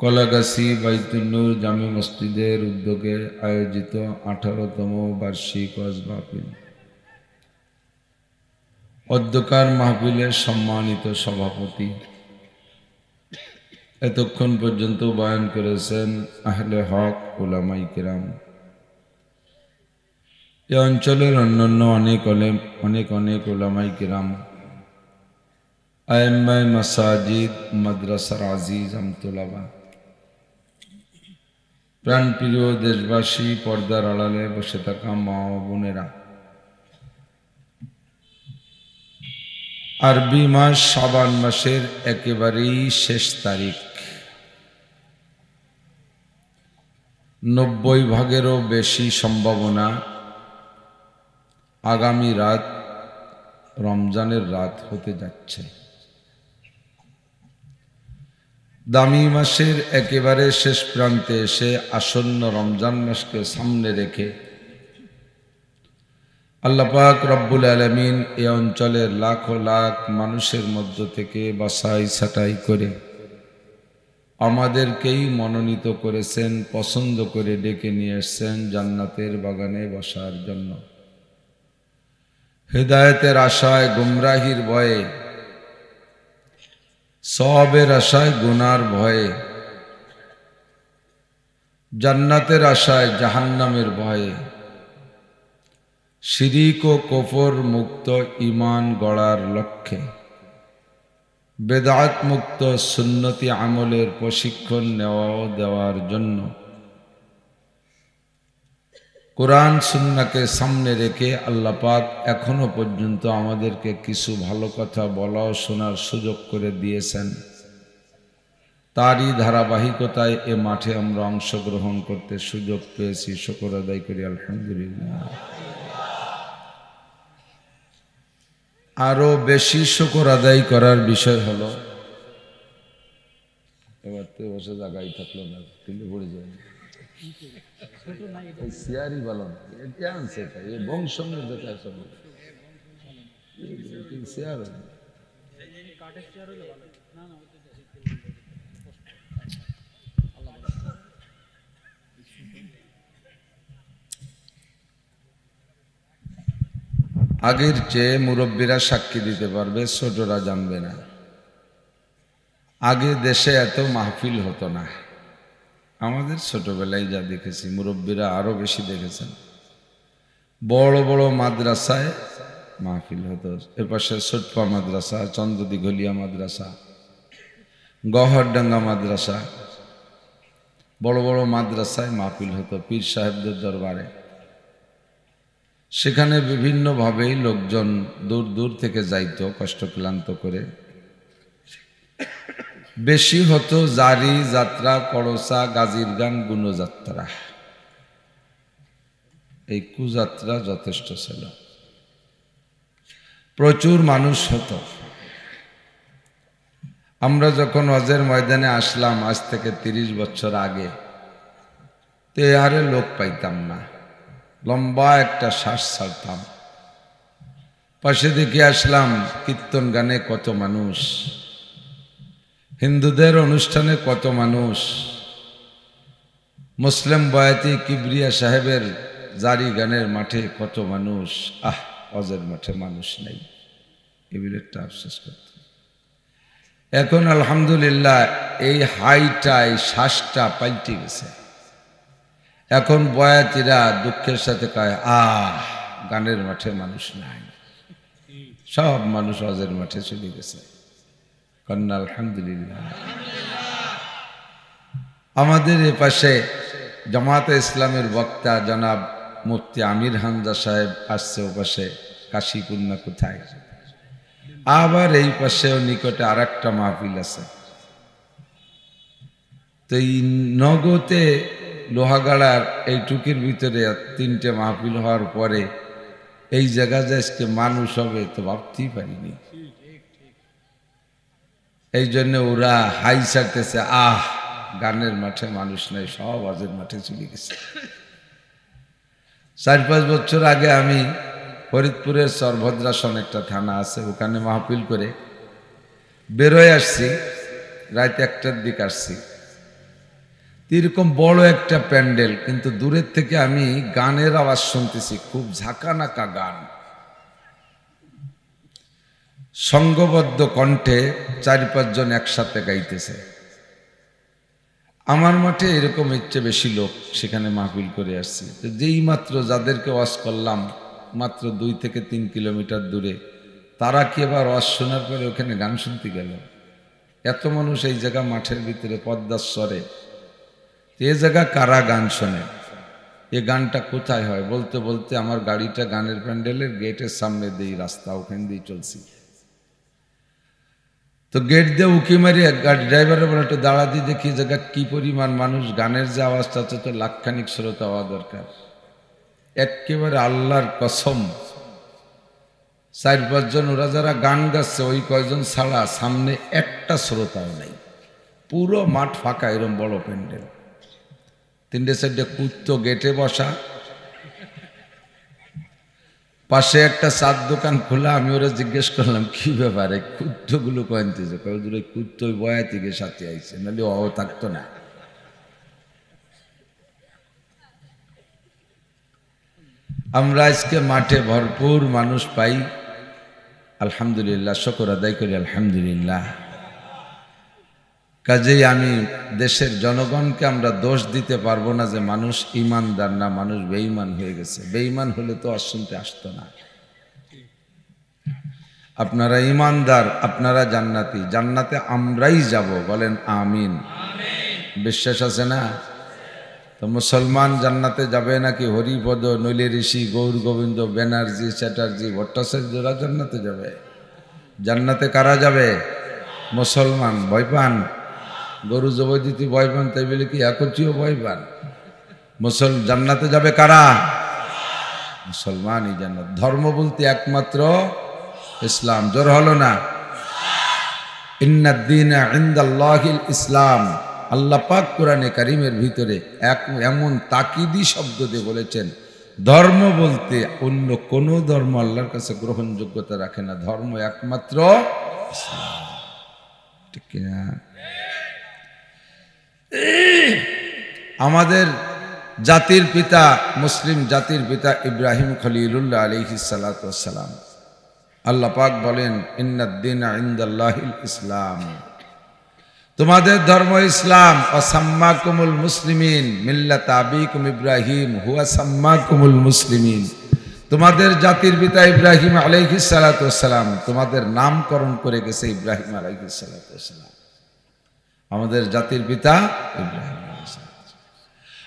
কলাগাছি বাইতুল নূর জামে মসজিদের উদ্যোগে আয়োজিত 18তম বার্ষিক ওয়াজ মাহফিল। অধ্যকার মাহফিলের সম্মানিত সভাপতি এতক্ষণ পর্যন্ত বয়ান করেছেন আহলে হক উলামায়ে কিরাম। এই অঞ্চলের অন্যান্য অনেক উলামায়ে কিরাম, আইম্মায়ে মাসাজিদ, মাদ্রাসার আজিজ আমতুলাবা, প্রাণপ্রিয় দেশবাসী, পর্দার আড়ালে বসে থাকা মা ও বোনেরা, আরবি মাস শাবান মাসের একেবারেই শেষ তারিখ, 90 ভাগেরও বেশি সম্ভাবনা আগামী রাত রমজানের রাত হতে যাচ্ছে। দামি মাসের একেবারে শেষ প্রান্তে এসে আসন্ন রমজান মাসকে সামনে রেখে আল্লাহ পাক রব্বুল আলামিন এই অঞ্চলের লাখো লাখ মানুষের মধ্য থেকে বাছাই ছাঁটাই করে আমাদেরকেই মনোনীত করেছেন, পছন্দ করে ডেকে নিয়ে এসেছেন জান্নাতের বাগানে বসার জন্য। হেদায়েতের আশায়, গুমরাহির ভয়ে, সওয়াবের আশায়, গুনার ভয়ে, জান্নাতের আশায়, জাহান্নামের ভয়ে, শিরিক ও কুফর মুক্ত ঈমান গড়ার লক্ষ্যে, বেদাত মুক্ত সুন্নতি আমলের প্রশিক্ষণ নেওয়া ও দেওয়ার জন্য কোরআন সুন্নাহকে সামনে রেখে আল্লাহ পাক এখনো পর্যন্ত আমাদেরকে কিছু ভালো কথা বলা ও শোনার সুযোগ করে দিয়েছেন। তারই ধারাবাহিকতায় এ মাঠে আমরা অংশগ্রহণ করতে সুযোগ পেয়েছি। শুকর আদায় করি আলহামদুলিল্লাহ। আরো বেশি শুকর আদায় করার বিষয় হলো, এবার তো বসে জায়গায় থাকলো না, কিন্তু পড়ে যায় সিয়ারি বলন এটা আনছে এই বংশ সিয়ার আগের চেয়ে মুরব্বীরা সাক্ষী দিতে পারবে, ছোটরা জানবে না। আগে দেশে এত মাহফিল হতো না। আমাদের ছোটবেলায় যা দেখেছি, মুরব্বীরা আরো বেশি দেখেছেন। বড় বড় মাদ্রাসায় মাহফিল হতো। এপাশে ছোটপা মাদ্রাসা, চন্দ্রদিঘলিয়া মাদ্রাসা, গহরডাঙ্গা মাদ্রাসা, বড় বড় মাদ্রাসায় মাহফিল হতো পীর সাহেবদের দরবারে। সেখানে বিভিন্নভাবেই লোকজন দূর দূর থেকে যাইতো কষ্ট ক্লান্ত করে। বেশি হতো জারি যাত্রা, করসা, গাজীর গান, গুণযাত্রা। এই কুযাত্রা যথেষ্ট ছিল, প্রচুর মানুষ হতো। আমরা যখন ওয়াজের ময়দানে আসলাম আজ থেকে 30 বছর আগে, তো আরে লোক পাইতাম না, লম্বা একটা শ্বাস ছাড়তাম। পাশে দেখে আসলাম কীর্তন গানে কত মানুষ, হিন্দুদের অনুষ্ঠানে কত মানুষ, মুসলিম বয়াতি কিবরিয়া সাহেবের জারি গানের মাঠে কত মানুষ। ওয়াজের মাঠে মানুষ নেই, এগুলো একটা আফসোস করত। এখন আলহামদুলিল্লাহ এই হাইটা, এই শ্বাসটা পাল্টে গেছে। এখন বয়াতিরা দুঃখের সাথে কয়, গানের মাঠে মানুষ নাই, সব মানুষ ওয়াজের মাঠে চলে গেছে। কন্যা আলহামদুলিল্লাহ। আমাদের এ পাশে জামাতে ইসলামের বক্তা জনাব মুফতি আমির হামজা সাহেব আসছে, ও পাশে কাশীকুন্না কোথায়। আবার এই পাশেও নিকটে আর একটা মাহফিল আছে। তো এই নগদে লোহাগাড়ার এই টুকির ভিতরে 3টে মাহফিল হওয়ার পরে এই জায়গা যে আজকে মানুষ হবে তো ভাবতেই পারিনি। এই জন্য ওরা হাই ছাড়তেছে, গানের মাঠে মানুষ নাই, সব ওয়াজের মাঠে চলে গেছে। 4-5 বছর আগে আমি ফরিদপুরের সরভদ্রাসন একটা থানা আছে, ওখানে মাহফিল করে বেরোয় আসছি, রাত 1টার দিকে আসছি। এরকম বড় একটা প্যান্ডেল, কিন্তু দূরের থেকে আমি গানের আওয়াজ শুনতেছি, খুব ঝাঁকানাকা গান, সংঘবদ্ধ কণ্ঠে 4-5 জন একসাথে গাইতেছে। আমার মাঠে এরকম ইচ্ছে বেশি লোক সেখানে মাহফিল করে আসছে। তো যেই মাত্র যাদেরকে ওয়াজ করলাম মাত্র 2 থেকে 3 কিলোমিটার দূরে, তারা কি আবার ওয়াজ শোনার পরে ওখানে গান শুনতে গেল? এত মানুষ এই জায়গা মাঠের ভিতরে পদ্মার স্বরে, এ জায়গা কারা গান শোনে? এ গানটা কোথায় হয়? বলতে বলতে আমার গাড়িটা গানের প্যান্ডেলের গেটের সামনে দিয়ে রাস্তা, ওখান দিয়ে চলছি। তো গেট দিয়ে উকি মারি গাড়ি ড্রাইভারের বলে একটু দাঁড়া দিয়ে দেখি জায়গা কি পরিমাণ মানুষ, গানের যে আওয়াজটা আছে তো লাখখানিক শ্রোতা হওয়া দরকার। একেবারে আল্লাহর কসম 4-5 জন ওরা যারা গান গাচ্ছে ওই কয়জন ছাড়া সামনে একটা শ্রোতাও নেই, পুরো মাঠ ফাঁকা। এরম বড় প্যান্ডেল, 3-4 কুত্তো গেটে বসা, পাশে একটা চার দোকান খোলা। আমি ওরা জিজ্ঞেস করলাম কি ব্যাপারে, কুত্তগুলো কয়েনতেছে? কয়েকদূর কুত্ত বয়া থেকে সাথে আইছে, নাহলে ও থাকতো না। আমরা আজকে মাঠে ভরপুর মানুষ পাই, আলহামদুলিল্লাহ, শুকর আদায় করি আলহামদুলিল্লাহ। কাজেই আমি দেশের জনগণকে আমরা দোষ দিতে পারবো না যে মানুষ ইমানদার না, মানুষ বেঈমান হয়ে গেছে। বেঈমান হলে তো শুনতে আসতো না। আপনারা ইমানদার, আপনারা জান্নাতি, জান্নাতে আমরাই যাব, বলেন আমিন। বিশ্বাস আছে না? তো মুসলমান জান্নাতে যাবে নাকি হরিপদ, নইলে ঋষি, গৌর গোবিন্দ, ব্যানার্জি, চ্যাটার্জি, ভট্টাচার্যরা জান্নাতে যাবে? জান্নাতে কারা যাবে? মুসলমান। ভয় পান? গরু জবাই দিতে ভয় পান, তাই বলে কি একটিও ভয় পান? জান্নাতে যাবে কারা? মুসলমানই জান্নাত। ধর্ম বলতে একমাত্র ইসলাম। জোর হলো না? ইন্নাদ-দীনা ইনদাল্লাহিল ইসলাম। আল্লাহ পাক কোরআনে কারিমের ভিতরে এমন তাকিদি শব্দ দিয়ে বলেছেন, ধর্ম বলতে অন্য কোন ধর্ম আল্লাহর কাছে গ্রহণযোগ্যতা রাখে না, ধর্ম একমাত্র ইসলাম। ঠিক কিনা? আমাদের জাতির পিতা, মুসলিম জাতির পিতা ইব্রাহিম খলিলুল্লাহ আলাইহিস সালাতু ওয়াস সালাম, আল্লাহ পাক বলেন ইন্নাদ-দীনা ইনদাল্লাহিল ইসলাম, তোমাদের ধর্ম ইসলাম। ওয়াসাম্মাকুমুল মুসলিমিন মিল্লাত আবিকুম ইব্রাহিম হুয়া সাম্মাকুমুল মুসলিমিন, তোমাদের জাতির পিতা ইব্রাহিম আলাইহিস সালাতু ওয়াস সালাম তোমাদের নামকরণ করে গেছে ইব্রাহিম আলাইহিস সালাতু ওয়াস সালাম। আমাদের জাতির পিতা ইব্রাহিম আলাইহিস সালাম।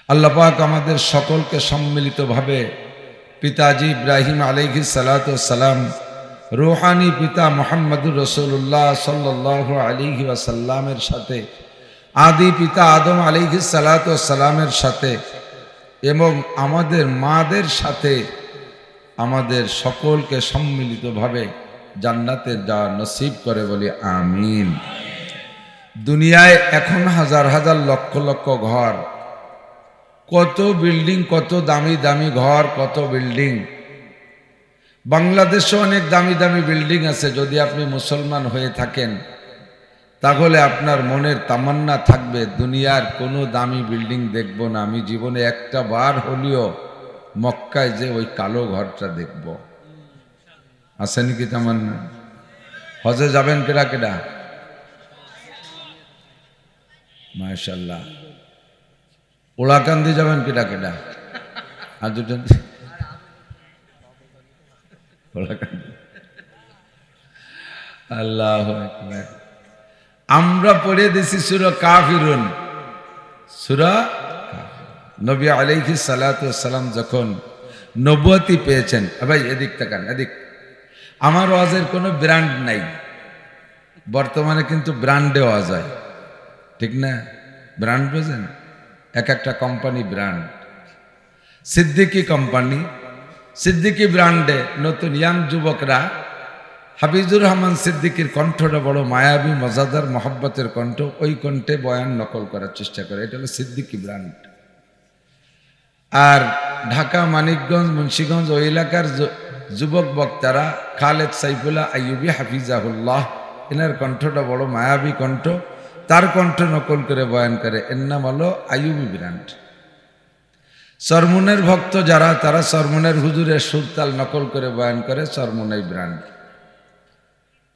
আল্লাহ পাক আমাদের সকলকে সম্মিলিতভাবে পিতাজি ইব্রাহিম আলাইহিস সালাতু ওয়াস সালাম, রূহানি পিতা মুহাম্মদুর রাসূলুল্লাহ সাল্লাল্লাহু আলাইহি ওয়াসাল্লামের সাথে, আদি পিতা আদম আলাইহিস সালাতু ওয়াস সালামের সাথে এবং আমাদের মাদের সাথে আমাদের সকলকে সম্মিলিতভাবে জান্নাতে যাওয়ার নসিব করে বলি আমিন। দুনিয়ায় এখন হাজার হাজার লক্ষ লক্ষ ঘর, কত বিল্ডিং, কত দামি দামি ঘর, কত বিল্ডিং। বাংলাদেশে অনেক দামি দামি বিল্ডিং আছে। যদি আপনি মুসলমান হয়ে থাকেন তাহলে আপনার মনের তামান্না থাকবে দুনিয়ার কোনো দামি বিল্ডিং দেখব না, আমি জীবনে একটা বার হলেও মক্কায় যে ওই কালো ঘরটা দেখব। আছে নাকি তামান্না? হজে যাবেন কেডা কেডা? মাশাআল্লাহ। ওলাকান্দি যাবেন কেডা কেডা? আর দুজন আল্লাহু আকবার। আমরা পড়ে দিছি সূরা কাফিরুন। সূরা নবী আলাইহিস সালাতু ওয়াস সালাম যখন নবুয়তি পেয়েছেন, ভাই এদিক তাকান, এদিক। আমার ওয়াজের কোনো ব্র্যান্ড নাই, বর্তমানে কিন্তু ব্র্যান্ডে ওয়াজ হয়, ঠিক না? ব্র্যান্ড বোঝেন? এক একটা company brand. Siddiqui company, Siddiqui ব্র্যান্ডে নতুন ইয়াং যুবকরা, হাফিজুর রহমান সিদ্দিকীর কণ্ঠটা বড় মায়াবী, মজাদার, মহব্বতের কণ্ঠ, ওই কণ্ঠে বয়ান নকল করার চেষ্টা করে। এটা হলো সিদ্দিকী ব্র্যান্ড। আর ঢাকা, মানিকগঞ্জ, মুন্সিগঞ্জ ওই এলাকার যুবক বক্তারা খালেদ সাইফুল্লাহ আইয়ুবী হাফিজাহুল্লাহ, এনার কণ্ঠটা বড় মায়াবী কণ্ঠ, তার কণ্ঠ নকল করে বয়ান করে, এর নাম হলো আইয়ুবী ব্র্যান্ড। চরমুনের ভক্ত যারা, তারা চরমুনের হুজুরের সুরতাল নকল করে বয়ান করে, চরমুনাই ব্র্যান্ড।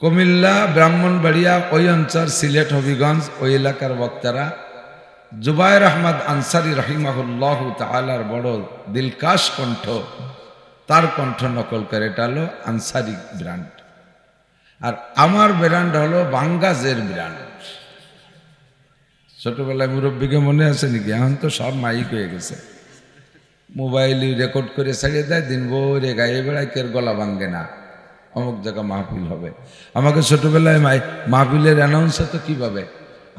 কুমিল্লা, ব্রাহ্মণবাড়িয়া, ওই অঞ্চল, সিলেট, হবিগঞ্জ, ওই এলাকার বক্তারা জুবায়ের আহমদ আনসারী রহিমাহুল্লাহ তাআলার বড় দিলকাশ কণ্ঠ, তার কণ্ঠ নকল করে, এটা হলো আনসারী ব্র্যান্ড। আর আমার ব্র্যান্ড হলো বাঙ্গাজের ব্র্যান্ড। ছোটবেলায় মুরব্বীকে মনে আছে নাকি? এখন তো সব মাইক হয়ে গেছে, মোবাইলে রেকর্ড করে ছাড়িয়ে দেয়, দিন ভরে গায়ে বেড়ায়, কের গলা ভাঙ্গে না, অমুক জায়গা মাহফিল হবে। আমাকে ছোটবেলায় মাহফিলের অ্যানাউন্স হতো কীভাবে?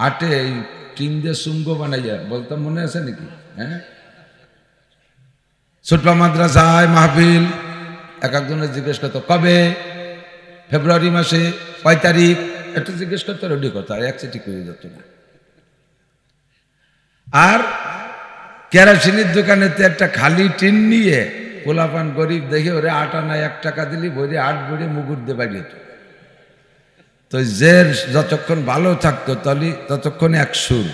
আটে এই টিন দিয়ে সুঙ্গ বানাইয়া বলতাম, মনে আছে নাকি? হ্যাঁ, ছোট্ট মাদ্রাসায় মাহফিল, এক একজনের জিজ্ঞেস করতো কবে, ফেব্রুয়ারি মাসে কয় তারিখ, একটু জিজ্ঞেস করতো, রেডি করতো, আর এক চিঠি করে যেত না। আর কেরাসিনের দোকানেতে একটা খালি টিন নিয়ে পোলাপান গরিব দেখে ওরে 8 আনা 1 টাকা দিলি বইরে 8 বইরে মুগুর দিয়ে বাড়িয়ে। তো যে যতক্ষণ ভালো থাকতো তাহলে ততক্ষণ এক সুর,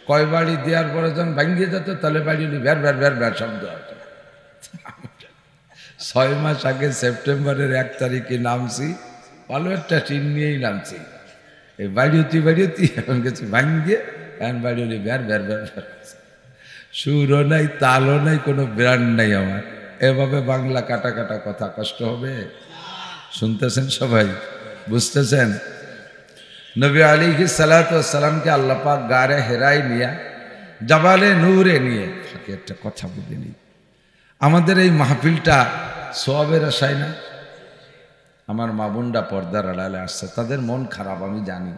কয় বাড়ি দেওয়ার পরে যখন ভাঙ্গিয়ে যেত তাহলে বাড়ি ভ্যার ভ্যার ভ্যার ভ্যার শব্দ হতো। 6 মাস আগে সেপ্টেম্বরের 1 তারিখে নামছি, ভালো একটা টিন নিয়েই নামছি, এই বাড়িতে এখন গেছি ভাঙ্গিয়ে, এখন বাড়ি ভ্যার ভ্যার ভ্যার ভ্যার, সুরও নাই, তালও নাই, কোনো ব্র্যান্ড নাই আমার। এভাবে বাংলা কাটা কাটা কথা কষ্ট হবে? শুনতেছেন সবাই? বুঝতেছেন? নবী আলাইহিস সালাতু ওয়াস সালামকে আল্লাহ পাক গারে হেরাই নিয়ে, জাবালে নূরে নিয়ে থাকে। একটা কথা বুঝে নিই, আমাদের এই মাহফিলটা সওয়াবের আশায় না। আমার মা বোনরা পর্দার আড়ালে আসছে, তাদের মন খারাপ আমি জানি।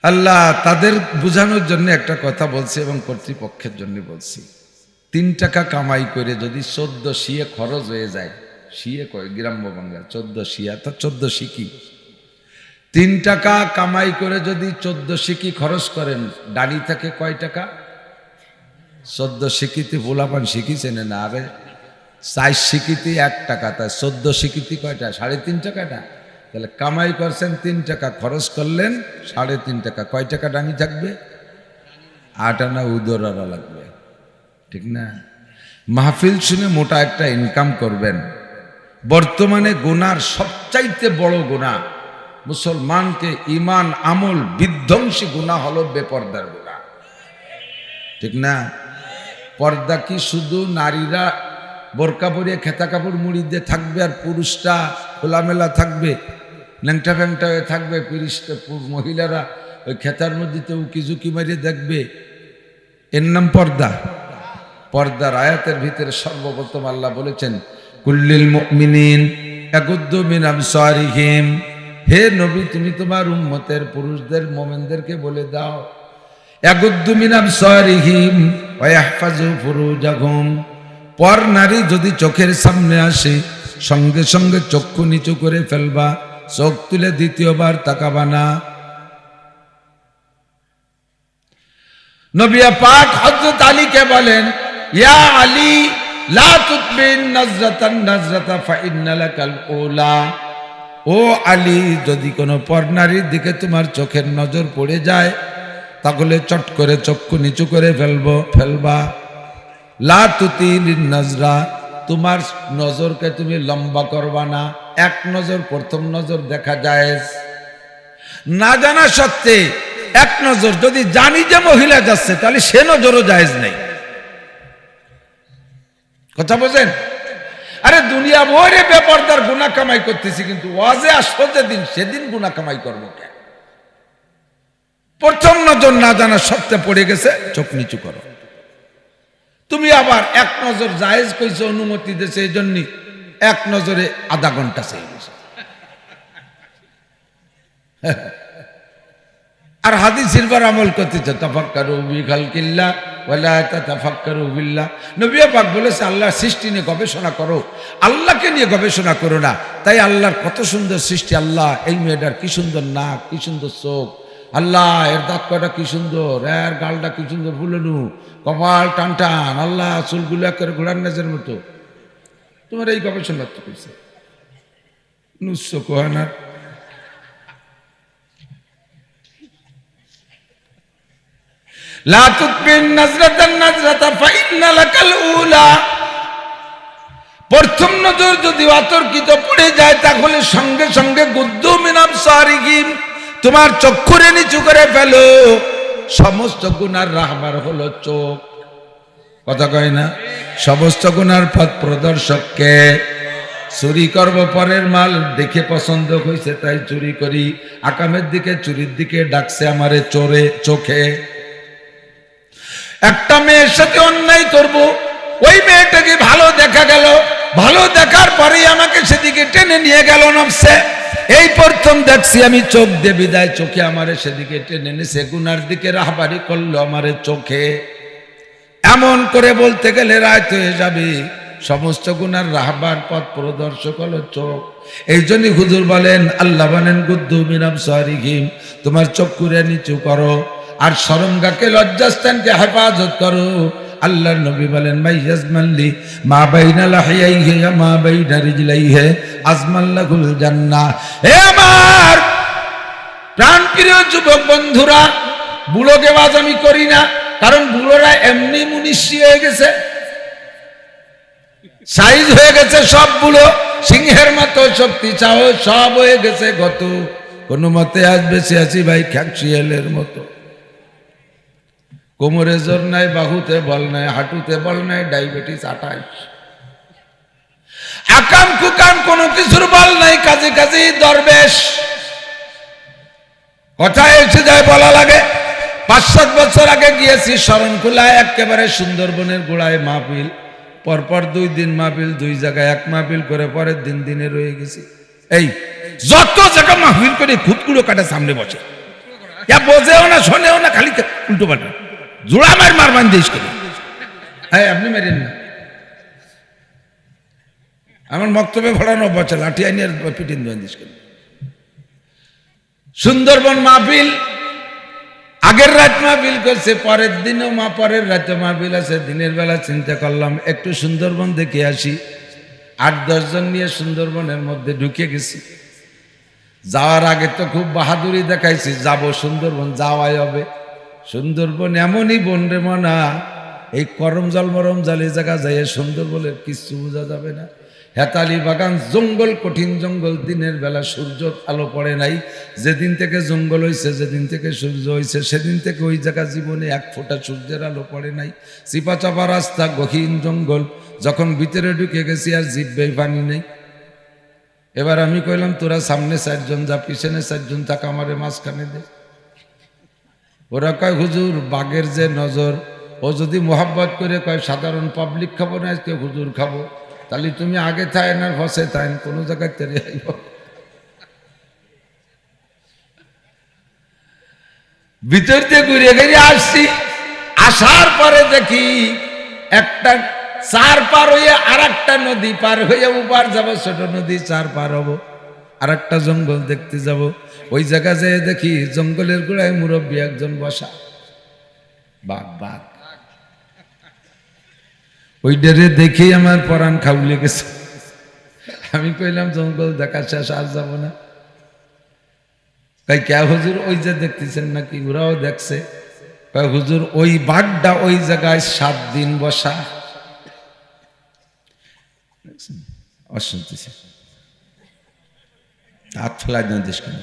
আল্লাহ তাদের বোঝানোর জন্য একটা কথা বলছি এবং কর্তৃপক্ষের জন্য বলছি। 3 টাকা কামাই করে যদি 14 শিয়ে খরচ হয়ে যায়, শিয়ে কয় গ্রাম্য বাংলা 14 শিয়া, তো 14 শিকি, 3 টাকা কামাই করে যদি 14 শিকি খরচ করেন, দাড়ি থাকে কয় টাকা? 14 শিকিতে পোলাপান শিখিছেন না? আরে 4 শিকিতে 1 টাকা, তাই 14 শিকিতে কয়টা? 3.5 টাকাটা। তাহলে কামাই করছেন 3 টাকা, খরচ করলেন 3.5 টাকা, কয় টাকা দামি থাকবে? 8 আনা উদরারা লাগবে, ঠিক না? মাহফিল শুনে মোটা একটা ইনকাম করবেন। বর্তমানে গুনার সবচাইতে বড় গুনাহ, মুসলমানকে ইমান আমল বিধ্বংসী গুনাহ হলো বেপর্দার গুনাহ, ঠিক না? পর্দা কি শুধু নারীরা বোরকা পরিয়ে খেতা কাপড় মুড়ি দিয়ে থাকবে আর পুরুষরা খোলামেলা থাকবে, ল্যাংটা ফ্যাংটা হয়ে থাকবে, মহিলারা ওই খেতার মধ্যে উকি ঝুঁকি মারিয়ে দেখবে, এর নাম পর্দা? পর্দার আয়াতের ভিতরে সর্বপ্রথম আল্লাহ বলেছেন, কুল্লিল মুমিনিন ইয়াগুদ্দু মিন আবসারিহিম, হে নবী তুমি তোমার উম্মতের পুরুষদের মুমিনদেরকে বলে দাও, ইয়াগুদ্দু মিন আবসারিহিম ওয়া ইয়াহফাজু ফুরুজাহুম, পর নারী যদি চোখের সামনে আসে সঙ্গে সঙ্গে চক্ষু নিচু করে ফেলবা, চোখ তুলে দ্বিতীয়বার তাকাবা না। নবী পাক হযরত আলীকে বলেন, ইয়া আলী লা তুতবিন নাজরাতান নাজরাতা ফা ইন্না লাকাল উলা, ও আলী যদি কোনো পর নারীর দিকে তোমার চোখের নজর পড়ে যায় তাহলে চট করে চক্ষু নিচু করে ফেলবা। লা তুতিলিন নজরা, তোমার নজরকে তুমি লম্বা করবা না, এক নজর, প্রথম নজর দেখা যায় না জানা সত্ত্বে এক নজর, যদি জানি যে মহিলা যাচ্ছে তাহলে সে নজরও জায়েজ নেই। কথা বোঝেন? আরে দুনিয়া ভরে বেপরদার গুনাহ কামাই করতেছি, কিন্তু ওয়াজে আসো যেদিন সেদিন গুনাহ কামাই করবো কেন? প্রথম নজর না জানা সত্ত্বে পড়ে গেছে, চোখ নিচু করো। তুমি আবার এক নজর জায়েজ কইছো, অনুমতি দিয়েছে, এই জন্য এক নজরে আধা ঘন্টা চেয়ে গেছে। আর হাদিসের পর আমল করতেছে, তাফাক্কারু বিখালকিল্লাহ ওয়ালা তাতাফাক্কারু বিল্লাহ। নবী পাক বলেছে আল্লাহর সৃষ্টি নিয়ে গবেষণা করো, আল্লাহকে নিয়ে গবেষণা করো না। তাই আল্লাহর কত সুন্দর সৃষ্টি, আল্লাহ এই মেয়েটার কি সুন্দর নাক, কি সুন্দর চোখ, আল্লাহ এর দাঁত কয়টা কি সুন্দর, এর গালটা কি সুন্দর ফুলনু, কপাল টান টান, আল্লাহ চুলগুলো করে ঘোড়ার নেজের মতো। তোমার এই গবেষণা তো করছে নুসো কোহানার। লা তুতবিন নাজরাতান নাজরাতা ফাইন্না লাকাল উলা। প্রথম নজর যদি অতর্কিত পড়ে যায় তাহলে সঙ্গে সঙ্গে গুদ্দু মিন আবসারিহিম, তোমার চক্ষুরে নিচু করে ফেলো। সমস্ত গুনার রাহবার হলো চোখ, কথা কয় না? সমস্ত গুনার পথ প্রদর্শককে। চুরি করব পরের মাল, দেখে পছন্দ হয়েছে তাই চুরি করি। আকামের দিকে চুরির দিকে ডাকছে আমারে চোরে চোখে। একটা মেয়ের সাথে অন্যায় করব, ওই মেয়েটাকে ভালো দেখা গেল, ভালো দেখার পরেই আমাকে সেদিকে টেনে নিয়ে গেল নফসে। এই প্রথম দেখছি আমি চোখ দিয়ে বিদায়, চোখে আমারে সেদিকে টেনে নিছে, গুনার দিকে রাহবারি করলো আমারে চোখে। এমন করে বলতে গেলে রাত হয়ে যাবে। সমস্ত গুনার রাহবার পথ প্রদর্শক হলো চোখ। এই জন্যই হুজুর বলেন, আল্লাহ বলেন গুদ্দু মিন আবসারিহিম, তোমার চক্ষুরে নিচু করো আর শরমগাকে লজ্জাস্থানকে হেফাজত করো। আল্লাহর নবী বলেন, মাইয়াজমাল্লি মা বাইনা লাহিয়াইহি ওয়া মা বাইনা রিজলাইহি আজমাল্লাহুল জান্নাহ। হে আমার প্রাণপ্রিয় যুবক বন্ধুরা, বুড়োকে বাজ আমি করি না, কারণ বুড়োরা এমনি মুনিশি হয়ে গেছে, সাইজ হয়ে গেছে সব বুড়ো, সিংহের মতো শক্তি চাও সব হয়ে গেছে গত। কোনো মতে আজ বেঁচে আছি ভাই খ্যাকশিয়ালের মতো। কোমরে জোর নাই, বাহুতে বল নাই, হাঁটুতে বল নাই, ডায়াবেটিস 28। আকাম কুকাম কোনো কিছুর বল নাই, কাজে কাজে দরবেশ। কথায় এসে যায় বলা লাগে। 5-7 বছর আগে গিয়েছি শরণখোলায়, একেবারে সুন্দরবনের গোড়ায় মাহফিল। পরপর 2 দিন মাহফিল, 2 জায়গায় 1 মাহফিল করে পরের দিন দিনে রয়ে গেছি। এই যত জায়গা মাহফিল করে খুদগুলো কাটা সামনে বসে, বোঝেও না শোনেও না, খালি উল্টো পাল্টা জোড়া মারবান দিস করে। হ্যাঁ আপনি মেরেন না, আমার বক্তব্যে ভরানো বছর লাঠি আইনি আর পিটিন দিস করে। সুন্দরবন মাহফিল আগের রাত মাহফিল করছে, পরের দিনও পরের রাতে মাহফিল আছে। দিনের বেলা চিন্তা করলাম একটু সুন্দরবন দেখে আসি। 8-10 জন নিয়ে সুন্দরবনের মধ্যে ঢুকে গেছি। যাওয়ার আগে তো খুব বাহাদুরি দেখাইছি, যাব সুন্দরবন, যাওয়াই হবে। সুন্দরবন এমনই বন রে মনা, এই করম জল মরম জল এই জায়গা যাই সুন্দরবনের কিছু বোঝা যাবে না। হেতালি বাগান, জঙ্গল, কঠিন জঙ্গল। দিনের বেলা সূর্য আলো পড়ে নাই। যেদিন থেকে জঙ্গল হয়েছে, যেদিন থেকে সূর্য হয়েছে, সেদিন থেকে ওই জায়গা জীবনে 1 ফোঁটা সূর্যের আলো পড়ে নাই। চিপা চাপা রাস্তা, গহীন জঙ্গল। যখন ভিতরে ঢুকে গেছি আর জিভে পানি নেই। এবার আমি কইলাম, তোরা সামনে 4 জন যা, পিছনে 4 জন থাক, আমারে মাঝখানে দে। ওরা কয়, হুজুর বাঘের যে নজর, ও যদি মোহাব্বত করে কয় সাধারণ পাবলিক খাবো না আজকে, হুজুর খাবো, তাহলে তুমি আগে থাকেন আর ফসে থাকেন, কোনো জায়গায় তেরে আইব। ভিতর দিয়ে ঘুরে ঘুরে আসছি। আসার পরে দেখি একটা 4 পার হয়ে আর একটা নদী পার হয়ে উপার যাব, ছোট নদী 4 পার হব, আর একটা জঙ্গল দেখতে যাব। ওই জায়গা যেয়ে দেখি জঙ্গলের গোড়ায় মুরব্বী একজন বসা। বাঘ বাঘ, ওই ডেরে দেখেই আমার পরাণ খাউলে গেছে। আমি কইলাম, জঙ্গল দেখা শেষ, আর যাব না। কই কে হুজুর, ওই যে দেখতেছেন নাকি? ওরাও দেখছে। কই হুজুর, ওই বাঘটা ওই জায়গায় 7 দিন বসা। অশুনতেছে হাত ফেলাই দেন দেশ কেন?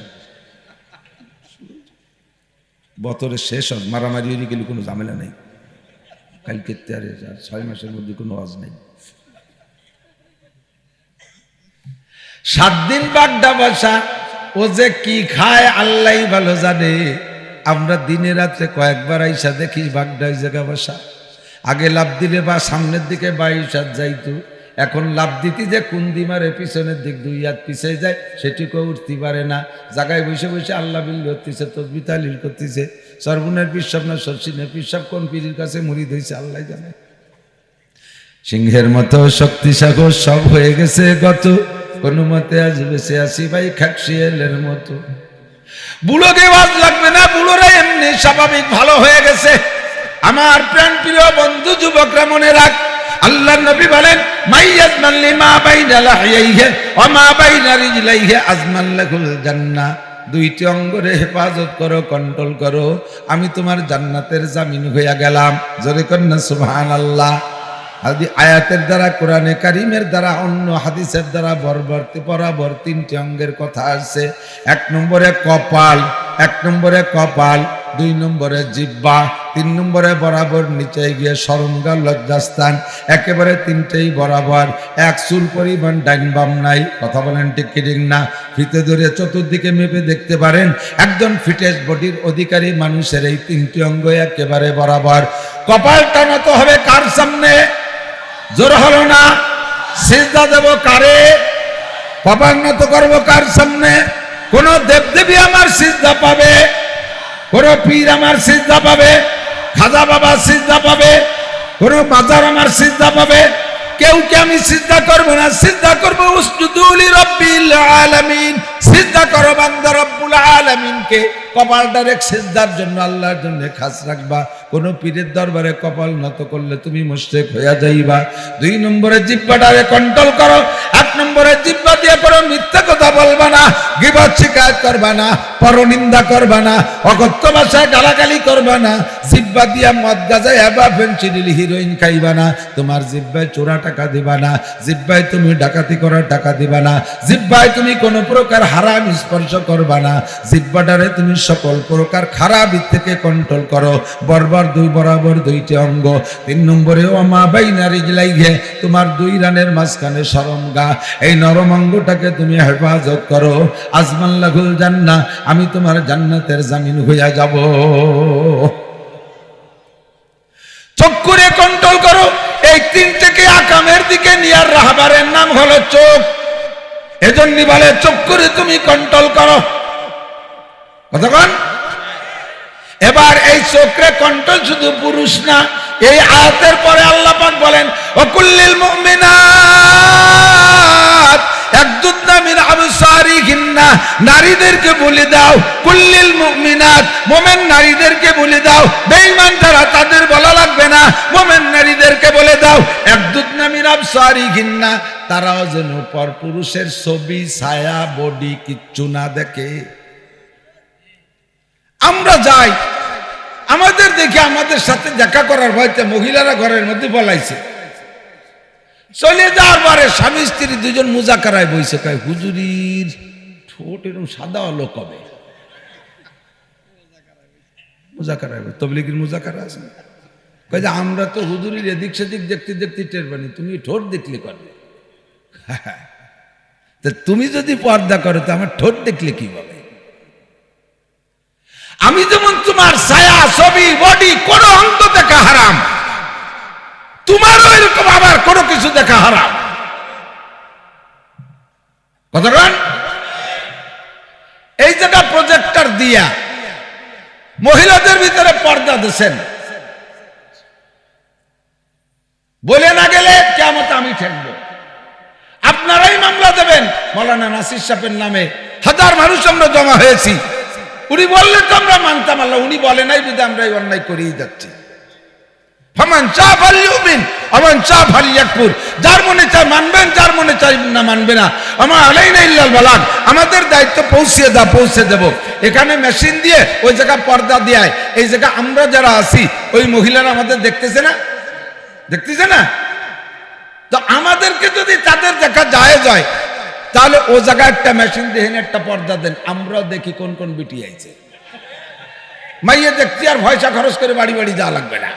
বছরের শেষ মারামারি হয়ে গেলে কোনো ঝামেলা নেই। কালকে 6 মাসের মধ্যে কোনো ওয়াজ নেই। 7 দিন বাগদা বসা। ও যে কি খায় আল্লাহ ভালো জানে। আমরা দিনে রাত্রে কয়েকবার আইসা দেখি বাগদা ওই জায়গা বসা। আগে লাভ দিলে বা সামনের দিকে 22 হাত যাইতো, এখন লাভ দিতে যে কুন্দি মারে পিছনের দিক 2 হাত পিছিয়ে যায়, সেটিকেও উঠতে পারে না। জায়গায় বসে বসে আল্লাহ বিল করতেছে, তসবিহ তাহলিল করতেছে। সর্বনের পিসাব না সরসিনের পিসাব কোন পীরের কাছে মুরিদ হয়েছে আল্লাহ জানে। সিংহের মতো শক্তি সাগর সব হয়ে গেছে গত, কোনো মতে আজ বেঁচে আসি ভাই খ্যাকশিয়ালের মতো। বুড়োকে বাজ লাগবে না, বুড়োরা এমনি স্বাভাবিক ভালো হয়ে গেছে। আমার প্রাণ প্রিয় বন্ধু যুবকরা মনে রাখ, আল্লাহর নবী বলেন, মাইয়াজমাল লিমা বাইনা লাহিয়াইহি ওয়া মা বাইনা রিজলাইহি আজমাল লাহুল জান্নাহ। দুইটি অঙ্গরে হেফাজত করো, কন্ট্রোল করো, আমি তোমার জান্নাতের জামিন হইয়া গেলাম। জোরে কন্যা সুবহানাল্লাহ। আয়াতের দ্বারা, কোরআনে কারিমের দ্বারা, অন্য হাদিসের দ্বারা বরাবর তিনটি অঙ্গের কথা আসছে। এক নম্বরে কপাল, 2 নম্বরে জিহ্বা, 3 নম্বরে বরাবর নিচে গিয়ে শরমগা, লজ্জাস্থান, একেবারে তিনটেই বরাবর, এক চুল পরিমাণ ডাইন বাম নাই। কথা বলেন ঠিক কি ঠিক না? ফিতে ধরে চতুর্দিকে মেপে দেখতে পারেন, একজন ফিটনেস বডির অধিকারী মানুষের এই তিনটি অঙ্গ একেবারে বরাবর। কপালটা নত হবে কার সামনে? জোর হলো না? সিজদা দেব কারে? কপাল নত করবো কার সামনে? কোন দেবদেবী আমার সিজদা পাবে? কোন পীর আমার সিজদা পাবে? খাজা বাবা সিজদা পাবে? কোন বাজার আমার সিজদা পাবে? কেউ কে আমি সিজদা করবো না, সিজদা করবো উসজুদু লিরাব্বিল আলামিন, সিজদা করো বান্দা রব্বুল আলামিনকে। কপাল ডাইরেক্ট সিজদার জন্য, আল্লাহর জন্য খাস রাখবা। কোন পীরের দরবারে কপাল নত করলে তুমি মুশরিক হইয়া যাইবা। 2 নম্বরে জিহ্বাটারে কন্ট্রোল করো। 1 নম্বরে জিহ্বা দিয়ে করো মিথ্যা কথা বলবা না, গীবত শিকায়ত করবা না, পরনিন্দা করবা না, অকথ্য ভাষায় গালাগালি করবা না, জিহ্বা দিয়া মদ গাঁজা হেবা ফেনসিডিল হিরোইন খাইবা না, তোমার জিহ্বায় চোরা টাকা দিবা না, জিহ্বায় তুমি ডাকাতি করার টাকা দিবা না, জিহ্বায় তুমি কোন প্রকার হারাম স্পর্শ করবা না, জিহ্বাটারে তুমি সকল প্রকার খারাপ থেকে কন্ট্রোল করো। বরাবর 2টি অঙ্গ। 3 নম্বরে ওমা বাইনা রিজলাইহি, তোমার 2 রানের মাঝখানে শরমগা, এই নরম অঙ্গটাকে তুমি হেফাজত করো। আজমাল্লাহুল জান্নাহ, আমি তোমার জান্নাতের জামিন হইয়া যাব। চক্ষুরে কন্ট্রোল করো। এই 3টিকে আকামের দিকে নিয়ে রাহবারের নাম হলো চোখ। এজন্য বলে চক্ষুরে তুমি কন্ট্রোল করো। কতক্ষণ? এবার এই চোখে কন্ট্রোল শুধু পুরুষ না, এই আয়াতের পরে আল্লাহ পাক বলেন ওয়াকুল্লিল মুমিনাত ইয়াগদুদনা মিন আবসারিহিন্না, নারীদেরকে বলে দাও, কুল্লিল মুমিনাত, মুমিন নারীদেরকে বলে দাও, বেঈমান যারা তাদের বলা লাগবে না, মুমিন নারীদেরকে বলে দাও ইয়াগদুদনা মিন আবসারিহিন্না, তারাও যেন পর পুরুষের ছবি, ছায়া, বডি কিচ্ছু না দেখে। আমরা যাই, আমাদের দেখে আমাদের সাথে দেখা করার ভয়তে মহিলারা ঘরের মধ্যে বলাইছে, চলে যাওয়ার পরে স্বামী স্ত্রী 2জন মুজাকারায় বইছে, কয় হুজুরির ঠোঁট এরকম সাদা হলো কবে? মুজাকারায়, তবলিগের মুজাকারা আছে, কয় যে আমরা তো হুজুরির এদিক সেদিক দেখতে দেখতে টের পানি, তুমি ঠোঁট দেখলে করবে। তুমি যদি পর্দা করো তো আমার ঠোঁট দেখলে কি হবে? আমি যেমন তোমার ছায়া, ছবি, বডি কোন অঙ্গ দেখা হারাম, তোমারও এরকম আবার কোনো কিছু দেখা হারাম। কতক্ষণ? এই জায়গা প্রজেক্টর দিয়া মহিলাদের ভিতরে পর্দা দিয়েছেন, বলে না গেলে কিয়ামতে আমি ঠেকবো। আপনারাই মামলা দেবেন। মাওলানা নাসির সাহেবের নামে 1000 মানুষ আমরা জমা হয়েছি, উনি বললে তো আমরা মানতাম, আল্লাহ উনি বলে নাই যদি আমরা এই অন্যায় করেই যাচ্ছি। ফামান শাআ ফালইউমিন ওয়া মান শাআ ফালইয়াকফুর, যার মনে চায় মানবেন, যার মনে চায় না মানবে না। আমা আলাইনা ইল্লাল বালাগ, আমাদের দায়িত্ব পৌঁছে দেব। এখানে মেশিন দিয়ে ওই জায়গা পর্দা দেয়, এই জায়গা আমরা যারা আছি ওই মহিলারা আমাদের দেখতেছে না? তো আমাদেরকে যদি তাদের দেখা জায়েজ হয় তাহলে ও জায়গায় একটা মেশিন দেখেন, একটা পর্দা দেন, আমরাও দেখি কোন কোন বিটি আইছে। মাইয়ে দেখতে আর পয়সা খরচ করে বাড়ি বাড়ি যাওয়া লাগবে না,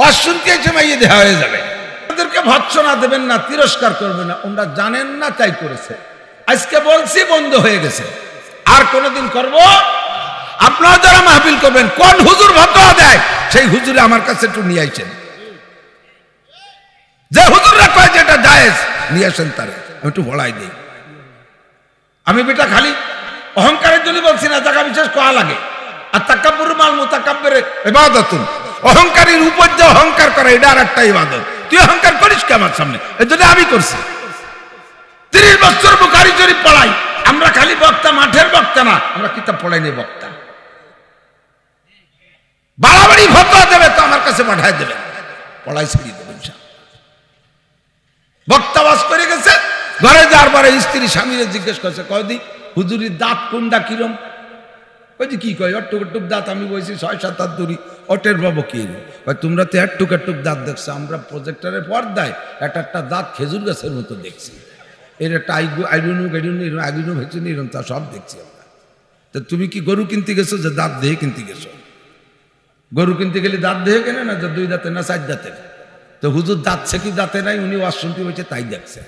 অশুনতে এসে মাইয়ে দেওয়া হয়ে যাবে। ওদেরকে ভৎসনা দেবেন না, তিরস্কার করবে না, ওরা জানেন না তাই করেছে। আজকে বলছি বন্ধ হয়ে গেছে, আর কোনদিন করব? আপনারা যারা মাহফিল করবেন, কোন হুজুর ফতোয়া দেয় সেই হুজুরে আমার কাছে একটু নিয়ে আইছেন, যে হুজুররা কয় যেটা জায়েজ নিয়ে আসেন, তারে একটু বলাই দিই। আমি বেটা খালি অহংকারের জন্য বলছি না, জায়গা বিশেষ কোয়া লাগে। আর তাকাব্বুর মাল মুতাকাব্বিরের ইবাদতুন, অহংকারীর উপর যে অহংকার করে এটা আর একটা ইবাদত। তুই অহংকার করিস কি আমার সামনে? এর জন্য আমি করছি। 30 বছর বুখারী শরীফ পড়াই, আমরা খালি বক্তা, মাঠের বক্তা না, আমরা কিতাব পড়াই নেই বক্তা। বাড়াবাড়ি ফতোয়া দেবে তো আমার কাছে পাঠায় দেবে, পড়াই ছেড়ে দেবেন। বক্তা বাস করে গেছে, ঘরে যাওয়ার পরে স্ত্রী স্বামীরে জিজ্ঞেস করছে, কয়দি হুজুরির দাঁত কোনটা কিরম? ওই যে কি কয় অট্টুক টুক দাঁত, আমি বলছি 6-7 হাত দূরি, অটের বাবু কি তোমরা তো একটুক দাঁত দেখছো, আমরা প্রজেক্টরের পর্দায় একটা দাঁত খেজুর গাছের মতো দেখছি, এর একটা আইডুনু ভেচুনি এরম তা সব দেখছি আমরা। তা তুমি কি গরু কিনতে গেছো যে দাঁত দেহে কিনতে গেছো? গরু কিনতে গেলে দাঁত দেহে কেনে না, যে 2 দাঁতের না 4 দাঁতের? তো হুজুর দাঁত কি দাঁতে নাই, উনি ওয়াজ শুনতে হয়েছে তাই দেখছে।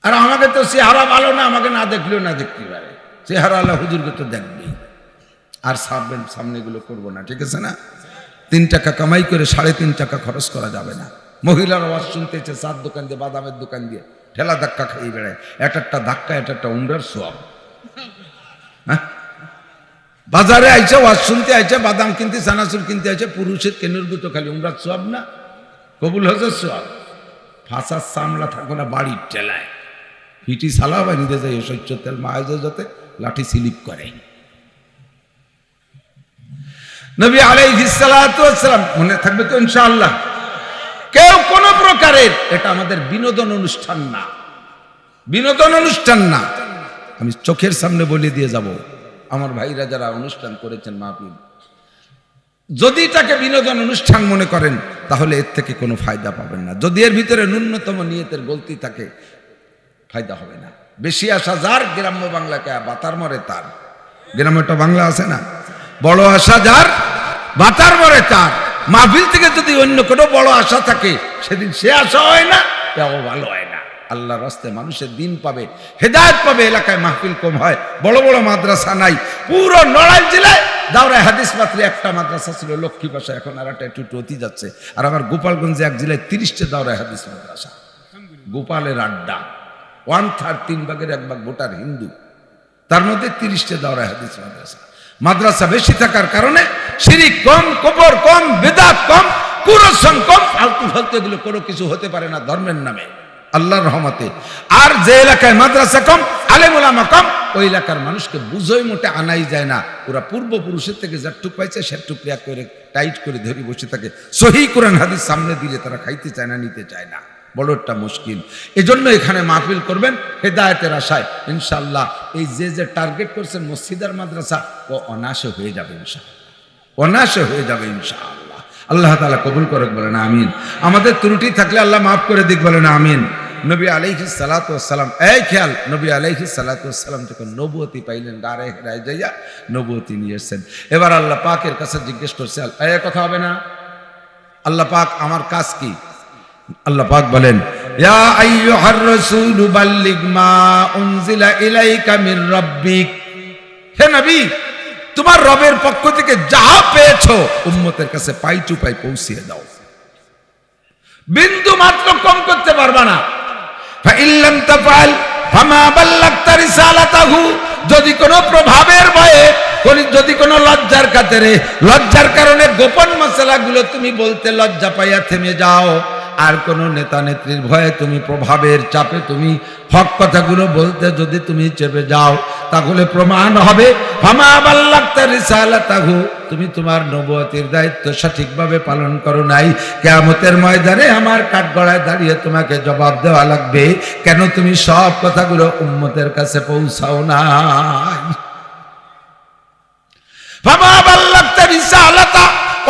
আর আমাকে তো চেহারা ভালো না, আমাকে না দেখলেও না দেখতে পারে, চেহারা আল্লাহ হুজুরকে তো দেখবেই। আর সামনে গুলো করবো না, ঠিক আছে না? 3 টাকা কামাই করে 3.5 টাকা খরচ করা যাবে না। মহিলার আওয়াজ শুনতেছে, 4 দোকান দিয়ে, বাদামের দোকান দিয়ে ঠেলা ধাক্কা খাইয়ে বেড়ায়, একটা ধাক্কা, একটা উমরার সোয়াব। হ্যাঁ, বাজারে আইছে ওয়াজ শুনতে, আইছে বাদাম কিনতে, চানাচুর কিনতে আইছে, পুরুষের কেনের গুতো খালি উমরার সোয়াব না, কবুল হজের সোয়াব। ফাঁসার চামড়া থাকো না বাড়ির ঠেলায়, হিটি সালা বানিয়ে যায়, শস্য তেল মাহাজ যাতে লাঠি স্লিপ করে। নবী আলাইহিস সালাতু ওয়াস সালাম, মনে থাকবে তো ইনশাআল্লাহ? কেউ কোন প্রকারের, এটা আমাদের বিনোদন অনুষ্ঠান না, বিনোদন অনুষ্ঠান না। আমি চোখের সামনে বলে দিয়ে যাব, আমার ভাইরা যারা অনুষ্ঠান করেছেন মাহফিল, যদি এটাকে বিনোদন অনুষ্ঠান মনে করেন তাহলে এর থেকে কোনো ফায়দা পাবেন না। যদি এর ভিতরে ন্যূনতম নিয়তের গলতি থাকে, ফায়দা হবে না। বেশি আশা যার, গ্রাম্য বাংলাকে বাতার মরে তার, গ্রাম্যটা বাংলা আছে না, বড় আশা যার বাতার মরে তার। মাহফিল থেকে যদি অন্য কোনো বড় আশা থাকে, সেদিন সে আশা হয় না, এও ভালো হয় না। আল্লাহর রাস্তায় মানুষের দিন পাবে, হেদায়েত পাবে। এলাকায় মাহফিল কম হয়, বড় বড় মাদ্রাসা নাই। পুরো নড়াইল জেলায় দাওরায়ে হাদিস মাত্র একটা মাদ্রাসা ছিল, লক্ষ্মী পাশা, এখন আর একটা একটু অতি যাচ্ছে। আর আমার গোপালগঞ্জে এক জেলায় 30টা দাওরায়ে হাদিস মাদ্রাসা। গোপালের আড্ডা, 1/3, 3 ভাগের 1 ভাগ ভোটার হিন্দু, তার মধ্যে 30টা দাওরায়ে হাদিস মাদ্রাসা। মাদ্রাসা বেশি থাকার কারণে শিরিক কম, কবর কম, বেদাত কম, কুরসন কম, ফালতু ফালতু এগুলো কোনো কিছু হতে পারে না ধর্মের নামে, আল্লাহর রহমতে। আর যে এলাকায় মাদ্রাসা কম, আলেম ওলামা কম, ওই এলাকার মানুষকে বুঝোই মোটে আনাই যায় না। ওরা পূর্বপুরুষের থেকে যাটুক পাইছে সেটুক করে টাইট করে ধরে বসে থাকে। সহিহ কোরআন হাদিস সামনে দিলে তারা খাইতে চায় না, নিতে চায় না, বড় একটা মুশকিল। এজন্য এখানে মাহফিল করবেন হেদায়েতের আশায়, ইনশাআল্লাহ। এই যে টার্গেট করছেন মসজিদ আর মাদ্রাসা, ও অনায়াসে হয়ে যাবে ইনশাআল্লাহ, অনায়াসে হয়ে যাবে ইনশাআল্লাহ। আল্লাহ তাআলা কবুল করুক, বলেন আমিন। আমাদের ত্রুটি থাকলে আল্লাহ মাফ করে দিক, বলেন আমিন। নবী আলাইহিস সালাতু ওয়াস সালাম, এই খেয়াল, নবী আলাইহিস সালাতু ওয়াস সালাম যখন নবুয়তি পাইলেন, গারে হেরায় যাইয়া নবুয়তি নিয়ে এসেছেন। এবার আল্লাহ পাকের কাছে জিজ্ঞেস করছে, এই কথা হবে না, আল্লাহ পাক আমার কাজ কি? আল্লাহ পাক বলেন, ইয়া আইয়ুহার রাসূলু বাল্লিগ মা উনজিলা ইলাইকা মির রাব্বিক। হে নবী, তোমার রবের পক্ষ থেকে যা পেয়েছো উম্মতের কাছে পাই টু পাই পৌঁছিয়ে দাও, বিন্দু মাত্র কম করতে পারবা না। ফা ইল্লাম তাফআল ফামা বাল্লাগতা রিসালাতাহু। যদি কোনো প্রভাবের ভয়ে, যদি কোনো লজ্জার খাতিরে, লজ্জার কারণে গোপন মাসালাগুলো তুমি বলতে লজ্জা পাইয়া থেমে যাও, আর কোন নেতা নেত্রীর ভয়ে তুমি প্রভাবের চাপে তুমি হক কথাগুলো বলতে যদি তুমি চেপে যাও, তাহলে প্রমাণ হবে ফামা বাল্লাগতা রিসালাতাহু, তুমি তোমার নবুয়তির দায়িত্ব সঠিকভাবে পালন করো নাই। কিয়ামতের ময়দানে আমার কাঠগড়ায় দাঁড়িয়ে তোমাকে জবাব দেওয়া লাগবে, কেন তুমি সব কথাগুলো উম্মতের কাছে পৌঁছাও নাই। ফামা বাল্লাগতা রিসালাতা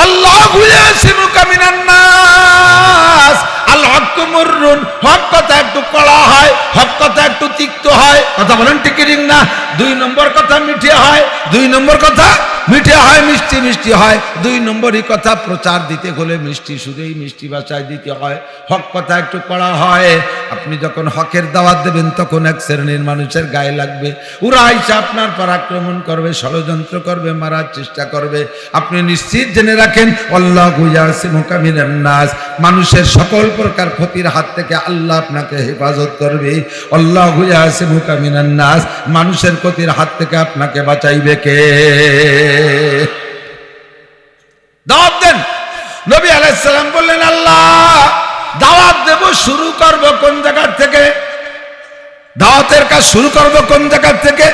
আল্লাহু ইয়াসিমুকা মিনান নাস। আল হক মুররুন, হক কথা একটু কড়া হয়, হক কথা একটু তিক্ত হয়, কথা বলেন ঠিক না? 2 নম্বর কথা মিঠে হয়, 2 নম্বর কথা মিঠে হয়, মিষ্টি মিষ্টি হয়। 2 নম্বরই কথা প্রচার দিতে হলে মিষ্টি সুরেই মিষ্টি ভাষায় দিতে হয়, হক কথা একটু কড়া হয়। আপনি যখন হকের দাওয়াত দেবেন তখন এক শ্রেণীর মানুষের গায়ে লাগবে, ওরা আইসা আপনার পর আক্রমণ করবে, ষড়যন্ত্র করবে, মারার চেষ্টা করবে। আপনি নিশ্চিত জেনে রাখেন, আল্লাহু ইয়াসিমুকা মিনান নাস, মানুষের সকল প্রকার ক্ষতির হাত থেকে আল্লাহ আপনাকে হেফাজত করবে। আল্লাহু ইয়াসিমুকা মিনান নাস, মানুষের ক্ষতির হাত থেকে আপনাকে বাঁচাইবে কে? দাওয়াত দেন। নবী আলাইহিস সালাম বললেন, আল্লাহ দাওয়াত দেব, শুরু করব কোন জায়গা থেকে? দাওয়াতের কাজ শুরু করব কোন জায়গা থেকে?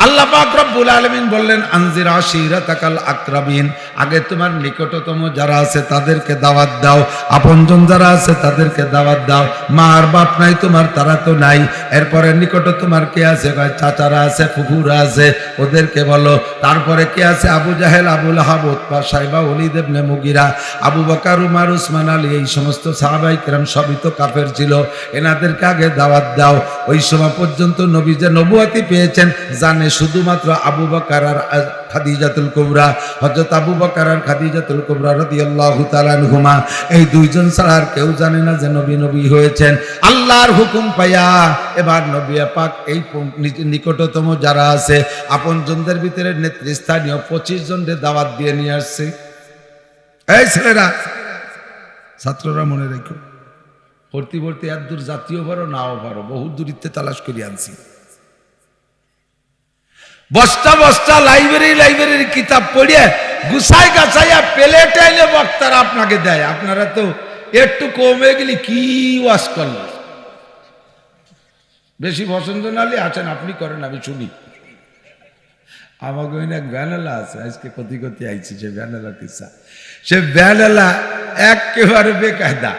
আল্লাহ আল্লাহ পাক রব্বুল আলামিন বললেন আনজির আশিরাতাকাল আকরাবিন, আগে তোমার নিকটতম যারা আছে তাদেরকে দাওয়াত দাও, আপনজন যারা আছে তাদেরকে দাওয়াত দাও। মা আর বাপ নাই তোমার, তারা তো নাই, এরপরে নিকট তোমার কে আছে? চাচারা আছে, ফুফুরা আছে, ওদেরকে বলো। তারপরে কে আছে? আবু জাহেল, আবু লাহাব, উতবা, সাইবা, ওলীদ ইবনে মুগিরা, আবু বকর, উমর, উসমান, আলী, এই সমস্ত সাহাবায়ে কেরাম সবই তো কাফের ছিল, এনাদেরকে আগে দাওয়াত দাও। ওই সময় পর্যন্ত নবী যে নবুয়তি পেয়েছেন জানে শুধুমাত্র আবু বকর আর খাদিজাতুল কুবরা, হযরত আবু বকর আর খাদিজাতুল কুবরা রাদিয়াল্লাহু তাআলা আনহুমা, এই দুইজন ছাড়া আর কেউ জানে না যে নবী হয়েছেন। আল্লাহর হুকুম পাইয়া এবার নবী পাক এই নিকটতম যারা আছে আপনজনদের ভিতরে নেতৃস্থানীয় 25 জনকে দাওয়াত দিয়ে নিয়ে আসছে। এই ছেলেরা, ছাত্ররা মনে রেখো, ভর্তি ভর্তি এত দূর জাতীয় পারো নাও পারো, বহু দূরিত্বে তালাশ করে আনছি। বস্তা বস্তা লাইব্রেরির কিতাব পড়িয়ে গুছাই গাছাইয়া প্লেটে এনে বক্তারা আপনাকে দেয়। আপনারা তো একটু কমে গেলে কি ওয়াজ করলেন। বেশি পছন্দ নালে আছেন আপনি করেন, আমি শুনি। আমাকে এক ভ্যানেলা আছে, আজকে কতি কতি আইছি সে ভ্যানেলা কিসা। সে ভ্যানেলা একেবারে বেকায়দা,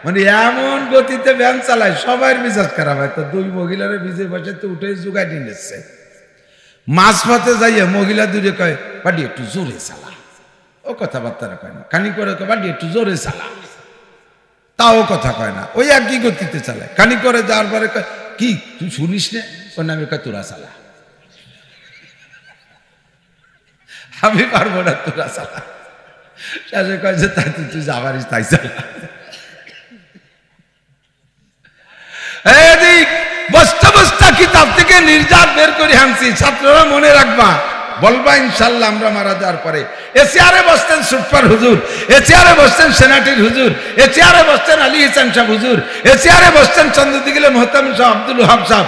মানে এমন গতিতে ভ্যান চালায় সবাই মেজাজ খারাপ হয়। তো দুই মহিলার ভিজে বসে তো উঠে জোগাড় নিচ্ছে। মাছ পথে যাইয়া মহিলা দূরে কয় বাড়ি একটু জোরে চালা, ও কথাবার্তা কয় না। খানি করে বাড়ি একটু জোরে চালা, তাও কথা কয় না, ওই একই গতিতে চালায়। খানি করে যাওয়ার পরে কয় কি তুই শুনিস না? ওর নামে কয় তোরা চালা। আমি পারবো না, তোরা চালা। শেষে কয় যে তাই তুই যাবারিস, তাই চালা। বস্তা বস্তা কিতাব থেকে নির্যাত বের করে আনছি। ছাত্ররা মনে রাখবা, বলবা ইনশাল্লাহ আমরা মারা যাওয়ার পরে। এ চেয়ারে বসতেন সুটপার হুজুর, এ চেয়ারে বসতেন সেনাটির হুজুর, এ চেয়ারে বসতেন আলী হাসান সাহেব হুজুর, এ চেয়ারে বসতেন চন্দ্রদিগিলে মোহতাম সাহেব, আব্দুল ওহাব সাহেব,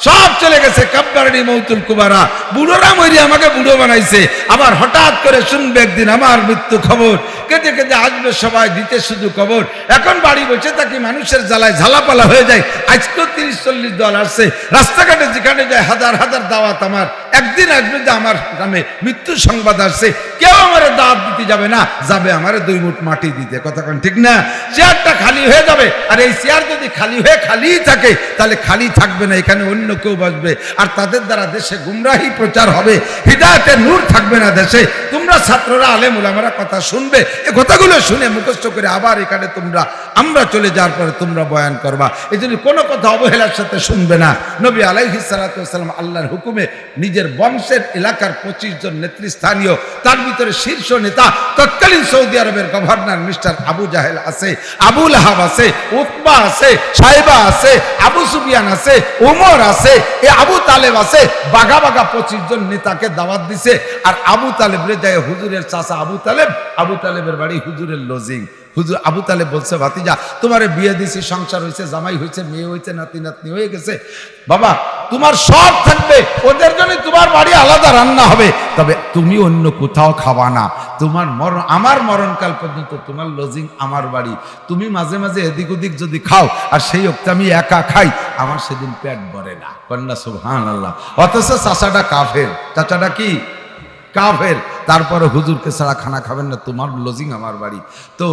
সব চলে গেছে। কাব্বারী মৌতুল কুবারা, বুড়োরা মরি আমাকে বুড়ো বানাইছে। আবার হঠাৎ করে শুনবে একদিন আমার মৃত্যু খবর, কেঁদে কেঁদে আসবে সবাই দিতে শুধু খবর। এখন বাড়ি বসে থাকি মানুষের জ্বালায় ঝালাপালা হয়ে যায়। আজকেও 30-40 দল আসছে, রাস্তাঘাটে যেখানে যায় হাজার হাজার দাওয়াত। আমার একদিন আসবে যে আমার নামে মৃত্যু সংবাদ আসছে, কেউ আমার দাওয়াত দিতে যাবে না, যাবে আমার 2 মুঠ মাটি দিতে। কথা কোন ঠিক না? চেয়ারটা খালি হয়ে যাবে, আর এই চেয়ার যদি খালি হয়ে খালিই থাকে তাহলে খালি থাকবে না, এখানে অন্য কেউ বসবে, আর তাদের দ্বারা দেশে গুমরাহি প্রচার হবে, হিদায়াতের নূর থাকবে না দেশে। তোমরা ছাত্ররা আলেম ওলামারা কথা শুনবে, এই কথাগুলো শুনে মুখস্থ করে আবার এখানে আমরা চলে যাওয়ার পরে তোমরা বয়ান করবা। এই জন্য কোনো কথা অবহেলার সাথে শুনবে না। নবী আলাইহিস সালাতু ওয়াস সালাম আল্লাহর হুকুমে নিজের বংশের এলাকার 25 জন নেতৃস্থানীয়, তার ভিতরে শীর্ষ নেতা তৎকালীন সৌদি আরবের গভর্নর মিস্টার আবু জাহেল আছে, আবু লাহাব আছে, উতবা আছে, সাইবা আছে, আবু সুফিয়ান আছে, উমর আছে, এ আবু তালেব আছে, বাঘা বাঘা 25 জন নেতাকে দাওয়াত দিছে। আর আবু তালেব রে যায় হুজুরের চাচা আবু তালেবের বাড়ি হুজুরের লজিং। হুজুর আবু তালেব বলছে ভাতিজা তোমারে বিয়ে দিছি, সংসার হয়েছে, জামাই হয়েছে, মেয়ে হয়েছে, নাতি নাতনি হয়ে গেছে, বাবা তোমার সব থাকবে, ওদের জন্য তোমার বাড়ি আলাদা রান্না হবে, তবে তুমি অন্য কোথাও খাবা না। তোমার আমার মরণকাল পর্যন্ত তোমার লজিং আমার বাড়ি। তুমি মাঝে মাঝে এদিক ওদিক যদি খাও, আর সেই অক্তে আমি একা খাই, আমার সেদিন পেট ভরে না। কন্যা সুবহানাল্লাহ। অথচ চাচাটা কাফের, চাচাটা কি কাফের, তারপরে হুজুরকে ছাড়া খানা খাবেন না, তোমার লজিং আমার বাড়ি। তো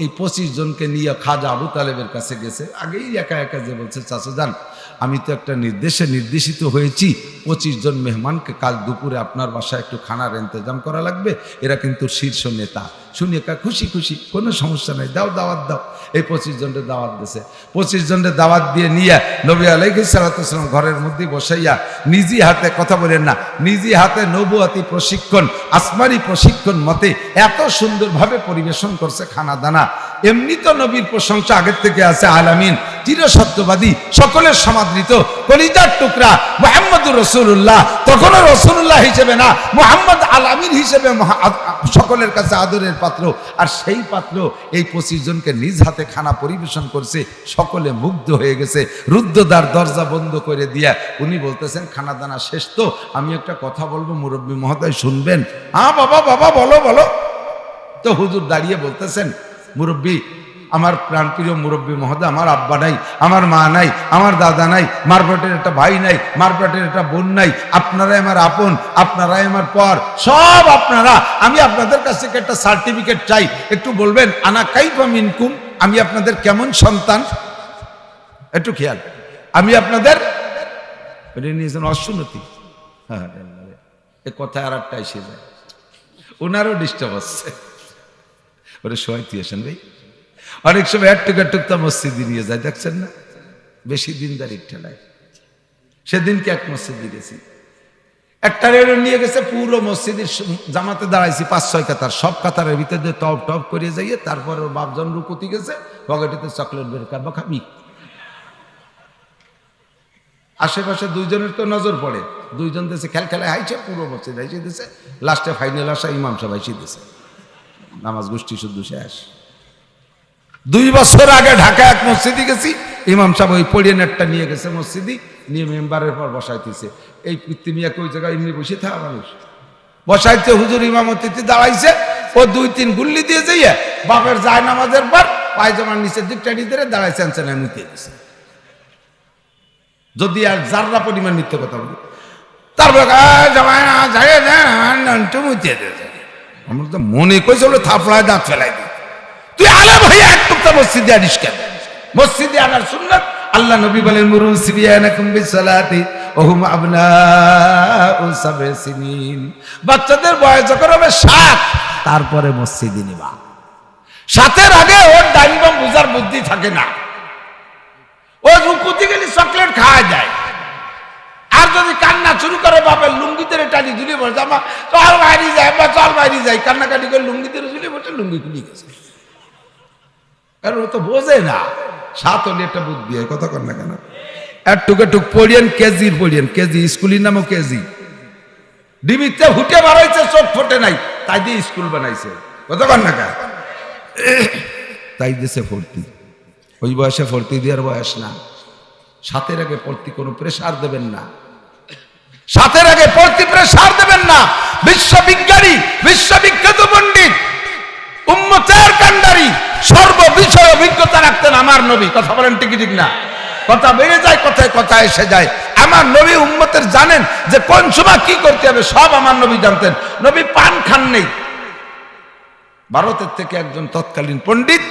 এই 25 জনকে নিয়ে খাজা আবু তালেবের কাছে গেছে। আগেই একা একা যে বলছে চাচা যান, আমি তো একটা নির্দেশিত হয়েছি, 25 জন মেহমানকে কাল দুপুরে আপনার বাসায় একটু খানার ইন্তজাম করা লাগবে, এরা কিন্তু শীর্ষ নেতা। শুনি একা খুশি খুশি, কোনো সমস্যা নাই, দাওয়াত দাও। এই 25 জনের দাওয়াত দিয়েছে। 25 জনের দাওয়াত দিয়ে নিয়ে নবী আলাইহিস সালাতু ওয়াস সালাম ঘরের মধ্যে বসাইয়া নিজে হাতে, কথা বলেন না, নিজে হাতে নবুয়তি প্রশিক্ষণ, আসমানি প্রশিক্ষণ মতে এত সুন্দরভাবে পরিবেশন করছে খানা দানা। এমনি তো নবীর প্রশংসা আগের থেকে আছে, আলামিন চিরসত্যবাদী, সকলের সমাদৃত, কলিজার টুকরা মুহাম্মদুর রাসূলুল্লাহ, তখনও রাসূলুল্লাহ হিসেবে না, মুহাম্মদ আলামিন হিসেবে সকলের কাছে আদরের পাত্র। আর সেই পাত্র এই 25 জনকে নিজ হাতে খানা পরিবেশন করছে, সকলে মুগ্ধ হয়ে গেছে। রুদ্ধদ্বার দরজা বন্ধ করে দিয়া উনি বলতেছেন খানা দানা শেষ, তো আমি একটা কথা বলবো মুরব্বী মহোদয় শুনবেন? হ্যাঁ বাবা বলো। তো হুজুর দাঁড়িয়ে বলতেছেন মুরব্বী আমার প্রাণপ্রিয় মুরব্বী মহোদয়, আমার আব্বা নাই, আমার মা নাই, আমার দাদা নাই, মারপেটের একটা ভাই নাই, মারপেটের একটা বোন নাই, আপনারাই আমার আপন, আপনারাই আমার পর, সব আপনারা। আমি আপনাদের কাছ থেকে একটা সার্টিফিকেট চাই, একটু বলবেন আনা কাইফা মিনকুম, আমি আপনাদের কেমন সন্তান, একটু খেয়াল। আমি আপনাদের নিয়েছেন অশুনতি, হ্যাঁ এ কথা আর একটা এসে যায়, ওনারও ডিস্টার্ব হচ্ছে, ওরে শোয়াইতে আসেন ভাই। অনেক সময় টুকটা মসজিদে নিয়ে যায়, দেখছেন না, বেশি দিনদারির ঠেলায়। সেদিনকে এক মসজিদে গেছি, একটা রেডিও নিয়ে গেছে, পুরো মসজিদের জামাতে দাঁড়াইছি 5-6 কাতার, সব কাতারের ভিতরে টপ টপ করে যাইয়ে, তারপর ওর বাপজন রুকুতি গেছে, পকেটিতে চকলেট বের করবা খাবি। আশেপাশে দুইজনের তো নজর পড়ে, দুইজন দেশে খেলায় হাইছে, পুরো মসজিদ হাইছে দিছে, লাস্টে ফাইনাল আসা ইমাম সাহেব হাইছে দিছে, নামাজ গোষ্ঠী শুদ্ধ শেষ। 2 বছর আগে ঢাকা এক মসজিদে গেছি, ইমাম সাহেব ওই পড়িয়ে নেটটা নিয়ে গেছে মসজিদে, নিয়ে মেম্বারের পর বসাইতেছে। এই পৃথিবীকে ওই জায়গায় এমনি বসে থাকা মানুষ বসাইতে, হুজুর ইমামতিতে দাঁড়াইছে, ও 2-3 গুল্লি দিয়ে যাইয়া বাপের যায় নামাজের পর পায়জামার নিচের দিক টানি ধরে দাঁড়াইছে, আনছেন নিতে গেছে। যদি আর যাররা পরিমাণ মিথ্যে কথা বলি, তারপর আমার তো মনে কইছে থাপড়ায় দাঁত ফেলাই দি, তুই আলেম হইয়া এক টুকটা মসজিদে আনিস কেন? মসজিদে আনার সুন্নাত, আল্লাহ নবী বলেন মুরু সিবিয়ানাকুম বিসসালাতি ওয়া হুম আবনাউ সাব'i সিনিন, বাচ্চাদের বয়স যখন হবে 7 তারপরে মসজিদে নিবা। 7-এর আগে ওর ডাইন বাম বুঝার বুদ্ধি থাকে না, ও রুকুতে গেলে চকলেট খাওয়া যায়, আর যদি কান্না শুরু করে বাপের লুঙ্গিতে টানি ঝুলিয়ে পড়ে, জামা চল বাইরে যায় বা চল বাইরে যাই, কান্নাকাটি করে লুঙ্গিতে ঝুলিয়ে পড়ছে, লুঙ্গি খুলে গেছে, কারণ ও তো বোঝে না। 7 হলে একটা বুদ্ধি হয়, কথা কর না কেন? একটুক পড়িয়েন, কেজির পড়িয়েন, কেজি স্কুলের নামও কেজি, ডিমিতে হুটে বাড়াইছে, চোখ ফোটে নাই, তাই দিয়ে স্কুল বানাইছে, কথা কর না কেন? তাই দিয়েছে ভর্তি, ওই বয়সে ভর্তি দেওয়ার বয়স না। 7-এর আগে ভর্তি কোনো প্রেসার দেবেন না, 7-এর আগে ভর্তি প্রেসার দেবেন না। বিশ্ববিজ্ঞানী, বিশ্ববিখ্যাত পণ্ডিত, উম্মতের কান্ডারি, সর্ববিষয়ে অভিজ্ঞতা রাখতেন আমার নবী, কথা বলেন ঠিক ঠিক না? কথা বেড়ে যায়, কথায় কথা এসে যায়। আমার নবী উম্মতের জানেন যে কোন সময় কি করতে হবে, সব আমার নবী জানতেন। নবী পান খান নেই। ভারতের থেকে একজন তৎকালীন পণ্ডিত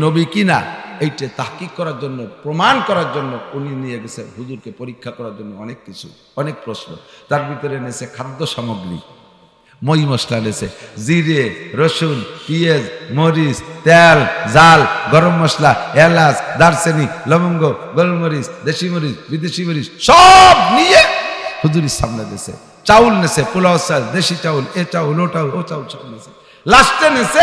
নবী কি না এইটা তাহকিক করার জন্য, প্রমাণ করার জন্য উনি নিয়ে গেছে হুজুরকে পরীক্ষা করার জন্য অনেক কিছু, অনেক প্রশ্ন। তার ভিতরে এনেছে খাদ্য সামগ্রী, মই মশলা এনেছে, জিরে, রসুন, পেঁয়াজ, মরিচ, তেল, জাল, গরম মশলা, এলাচ, দারচিনি, লবঙ্গ, গোলমরিচ, দেশি মরিচ, বিদেশি মরিচ সব নিয়ে হুজুরের সামনে দিয়েছে। চাউল নেছে, পোলাও চাল, দেশি চাউল, এ চাউল, ও চাউল, ও চাউল সব নেছে। লাস্টে নেছে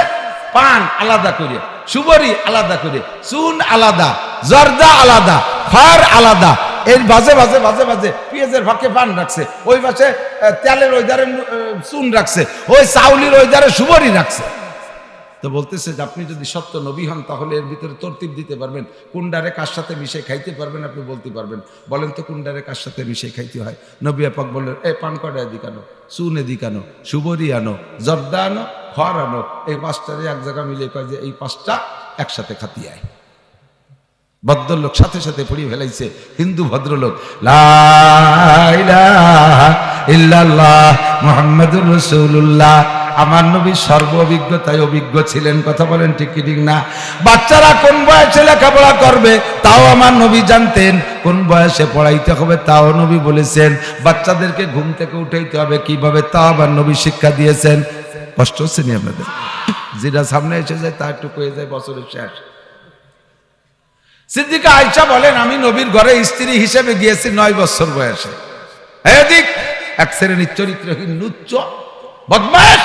পান আলাদা করে, সুবরি আলাদা করে, চুন আলাদা, জর্দা আলাদা, ফার আলাদা, এর বাজে বাজে বাজে বাজে পেঁয়াজের ফাঁকে পান রাখছে, ওই পাশে তেলের ওই ধারে চুন রাখছে, ওই চাউলের ওই ধারে সুবরি রাখছে। তো বলতেছে যে আপনি যদি সত্য নবী হন তাহলে এর ভিতরে তরতিব দিতে পারবেন, কোনডারে কার সাথে মিশে খাইতে পারবেন, আপনি বলতে পারবেন, বলেন তো কোনডারে কার সাথে মিশে খাইতে হয়। নবী পাক বললেন, এই পান কটা এদিক আনো, চুন এদিক আনো, সুবরি আনো, জর্দা আনো, খড় আনো, এই 5টারে এক জায়গা মিলে কয় যে এই 5টা একসাথে খাতি আয়। ভদ্রলোক সাথে সাথে পড়িয়ে ফেলাইছে, হিন্দু ভদ্রলোক, লা ইলাহা ইল্লাল্লাহ মুহাম্মাদুর রাসূলুল্লাহ। আমার নবী সর্ব অভিজ্ঞতায় অভিজ্ঞ ছিলেন, কথা বলেন ঠিক কি ঠিক না? বাচ্চারা কোন বয়সে লেখাপড়া করবে তাও আমার নবী জানতেন, কোন বয়সে পড়াইতে হবে তাও নবী বলেছেন, বাচ্চাদেরকে ঘুম থেকে উঠাইতে হবে কিভাবে তাও আমার নবী শিক্ষা দিয়েছেন। কষ্ট হচ্ছে নি আপনাদের? যেটা সামনে এসে যায় তা একটু হয়ে যায় বছরের শেষ। সিদ্দিকা আয়েশা বলেন, আমি নবীর ঘরে স্ত্রী হিসেবে গিয়েছি 9 বছর বয়সে। এদিক এক শ্রেণীর চরিত্রহীন লুচ্চ বদমাশ,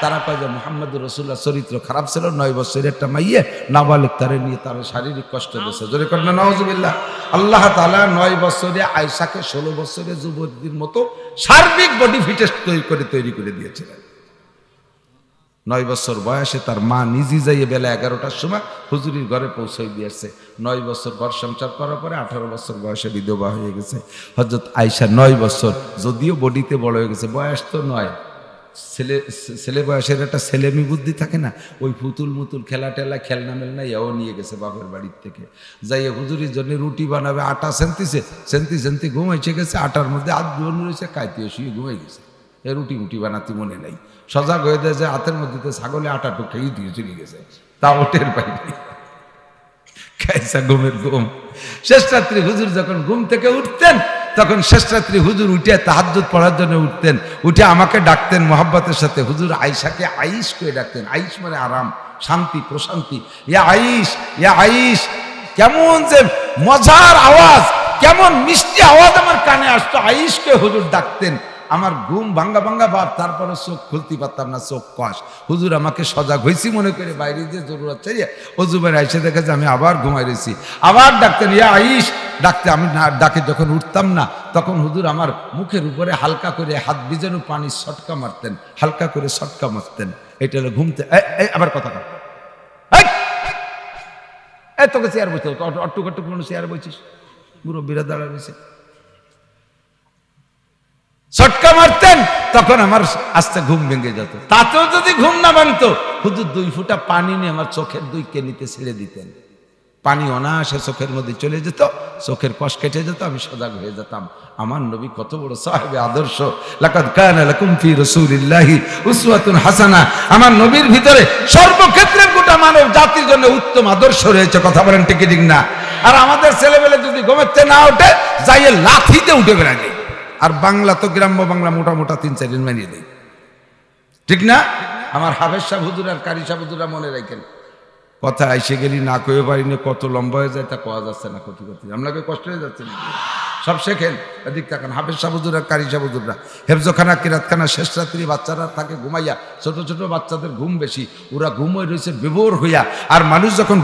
তারা কয় যে মুহাম্মদুর রাসূলুল্লাহ চরিত্র খারাপ ছিল, 9 বছরের একটা মাইয়ে নাবালিগ তারে নিয়ে তার শারীরিক কষ্ট দিয়েছে। জোরে করেন না নাউজুবিল্লাহ। আল্লাহ তাআলা 9 বছরে আয়েশাকে 16 বছরের যুবতীর মতো সার্বিক বডি ফিটনেস তৈরি করে দিয়েছিলেন। 9 বছর বয়সে তার মা নিজে যাইয়ে বেলা 11টার সময় হুজুরির ঘরে পৌঁছাই দিয়েছে। 9 বছর ঘর সংসার করার পরে 18 বছর বয়সে বিধবা হয়ে গেছে হযরত আয়েশা। 9 বছর, যদিও বডিতে বড় হয়ে গেছে, বয়স তো 9, ছেলে বয়সের একটা ছেলেমি বুদ্ধি থাকে না, ওই পুতুল মুতুল খেলা টেলা খেলনা মেলনা এও নিয়ে গেছে বাপের বাড়ির থেকে। যাইয়ে হুজুরির জন্য রুটি বানাবে, আটা সেন্তি ঘুমাইছে গেছে, আটার মধ্যে হাত জোর রয়েছে, খাইতে শুয়ে ঘুমাই গেছে। এ রুটি মুটি বানাতে মনে নাই, সজাগ হয়ে দেয় যে হাতের মধ্যে ছাগলে আটা টুকেই দিয়ে চলে গেছে, তা ওটের বাইরে খাইছা ঘুমের ঘুম। শেষ রাত্রি হুজুর যখন ঘুম থেকে উঠতেন, তখন শেষ রাত্রি হুজুর উঠে তাহাজ্জুদ পড়ার জন্য উঠতেন, উঠে আমাকে ডাকতেন মোহাব্বতের সাথে। হুজুর আয়েশাকে আইস করে ডাকতেন। আইস মানে আরাম, শান্তি, প্রশান্তি। ইয়া আইস, ইয়া আইস। কেমন যে মজার আওয়াজ, কেমন মিষ্টি আওয়াজ আমার কানে আসতো। আইসকে হুজুর ডাকতেন। আমার ঘুম ভাঙ্গা ভাঙ্গা ভাব, তারপরে চোখ খুলতে পারতাম না, চোখ কষ। হুজুর আমাকে সজাগ হয়েছি মনে করে বাইরে যে জরুরত চাই অজুবের আইসে দেখে যে আমি আবার ঘুমাই রয়েছি, আবার ডাকতেন ইয়া আইস। ডাকতে আমি না ডাকে যখন উঠতাম না, তখন হুজুর আমার মুখের উপরে হালকা করে হাত ভিজানো পানি ছটকা মারতেন, হালকা করে ছটকা মারতেন। এটা হলো ঘুমতে। আবার কথা কর, তোকে চেয়ার বসতে অট্টুক অট্টুক মানুষ চেয়ার বলছিস, মুরব্বীরা দাঁড়া রয়েছে, ছটকা মারতেন। তখন আমার আস্তে ঘুম ভেঙে যেত। তাতেও যদি ঘুম না ভাঙতো, হুজুর 2 ফোঁটা পানি নিয়ে আমার চোখের 2 কেনিতে ছেড়ে দিতেন। পানি অনায়াসে চোখের মধ্যে চলে যেত, চোখের কষ কেটে যেত, আমি সজাগ হয়ে যেতাম। আমার নবী কত বড় সাহেবে আদর্শ। লাকাদ কানা লাকুম ফি রাসূলিল্লাহি উসওয়াতুন হাসানা। আমার নবীর ভিতরে সর্বক্ষেত্রে গোটা মানব জাতির জন্য উত্তম আদর্শ রয়েছে। কথা বলেন ঠিক ঠিক না? আর আমাদের ছেলেবেলে যদি ঘুমাতে না ওঠে, যাইয়ে লাথিতে উঠে বেড়ায় যায়। আর বাংলা তো গ্রাম্য বাংলা মোটা মোটা 3-4 দিন মানিয়ে দেয়, ঠিক না? আমার হাফেজ সাহেব হুজুর আর কারি সাহেব হুজুরা মনে রাখেন, কথা আইসে গেলি না কয়ে পারি না, কত লম্বা হয়ে যায় তা কোয়া যাচ্ছে না, ক্ষতি ক্ষতি আপনাকে কষ্ট হয়ে যাচ্ছে না। সব শেখেন, এদিক তাকান। হাফেজ সাহেব হুজুর আর কারি সাহেব হুজুররা হেফজখানা কিরাতখানা শেষ রাত্রি বাচ্চারা থাকে ঘুমাইয়া, ছোট ছোট বাচ্চাদের ঘুম বেশি, ওরা ঘুমোয় রয়েছে বিভোর হইয়া। আর মানুষ যখন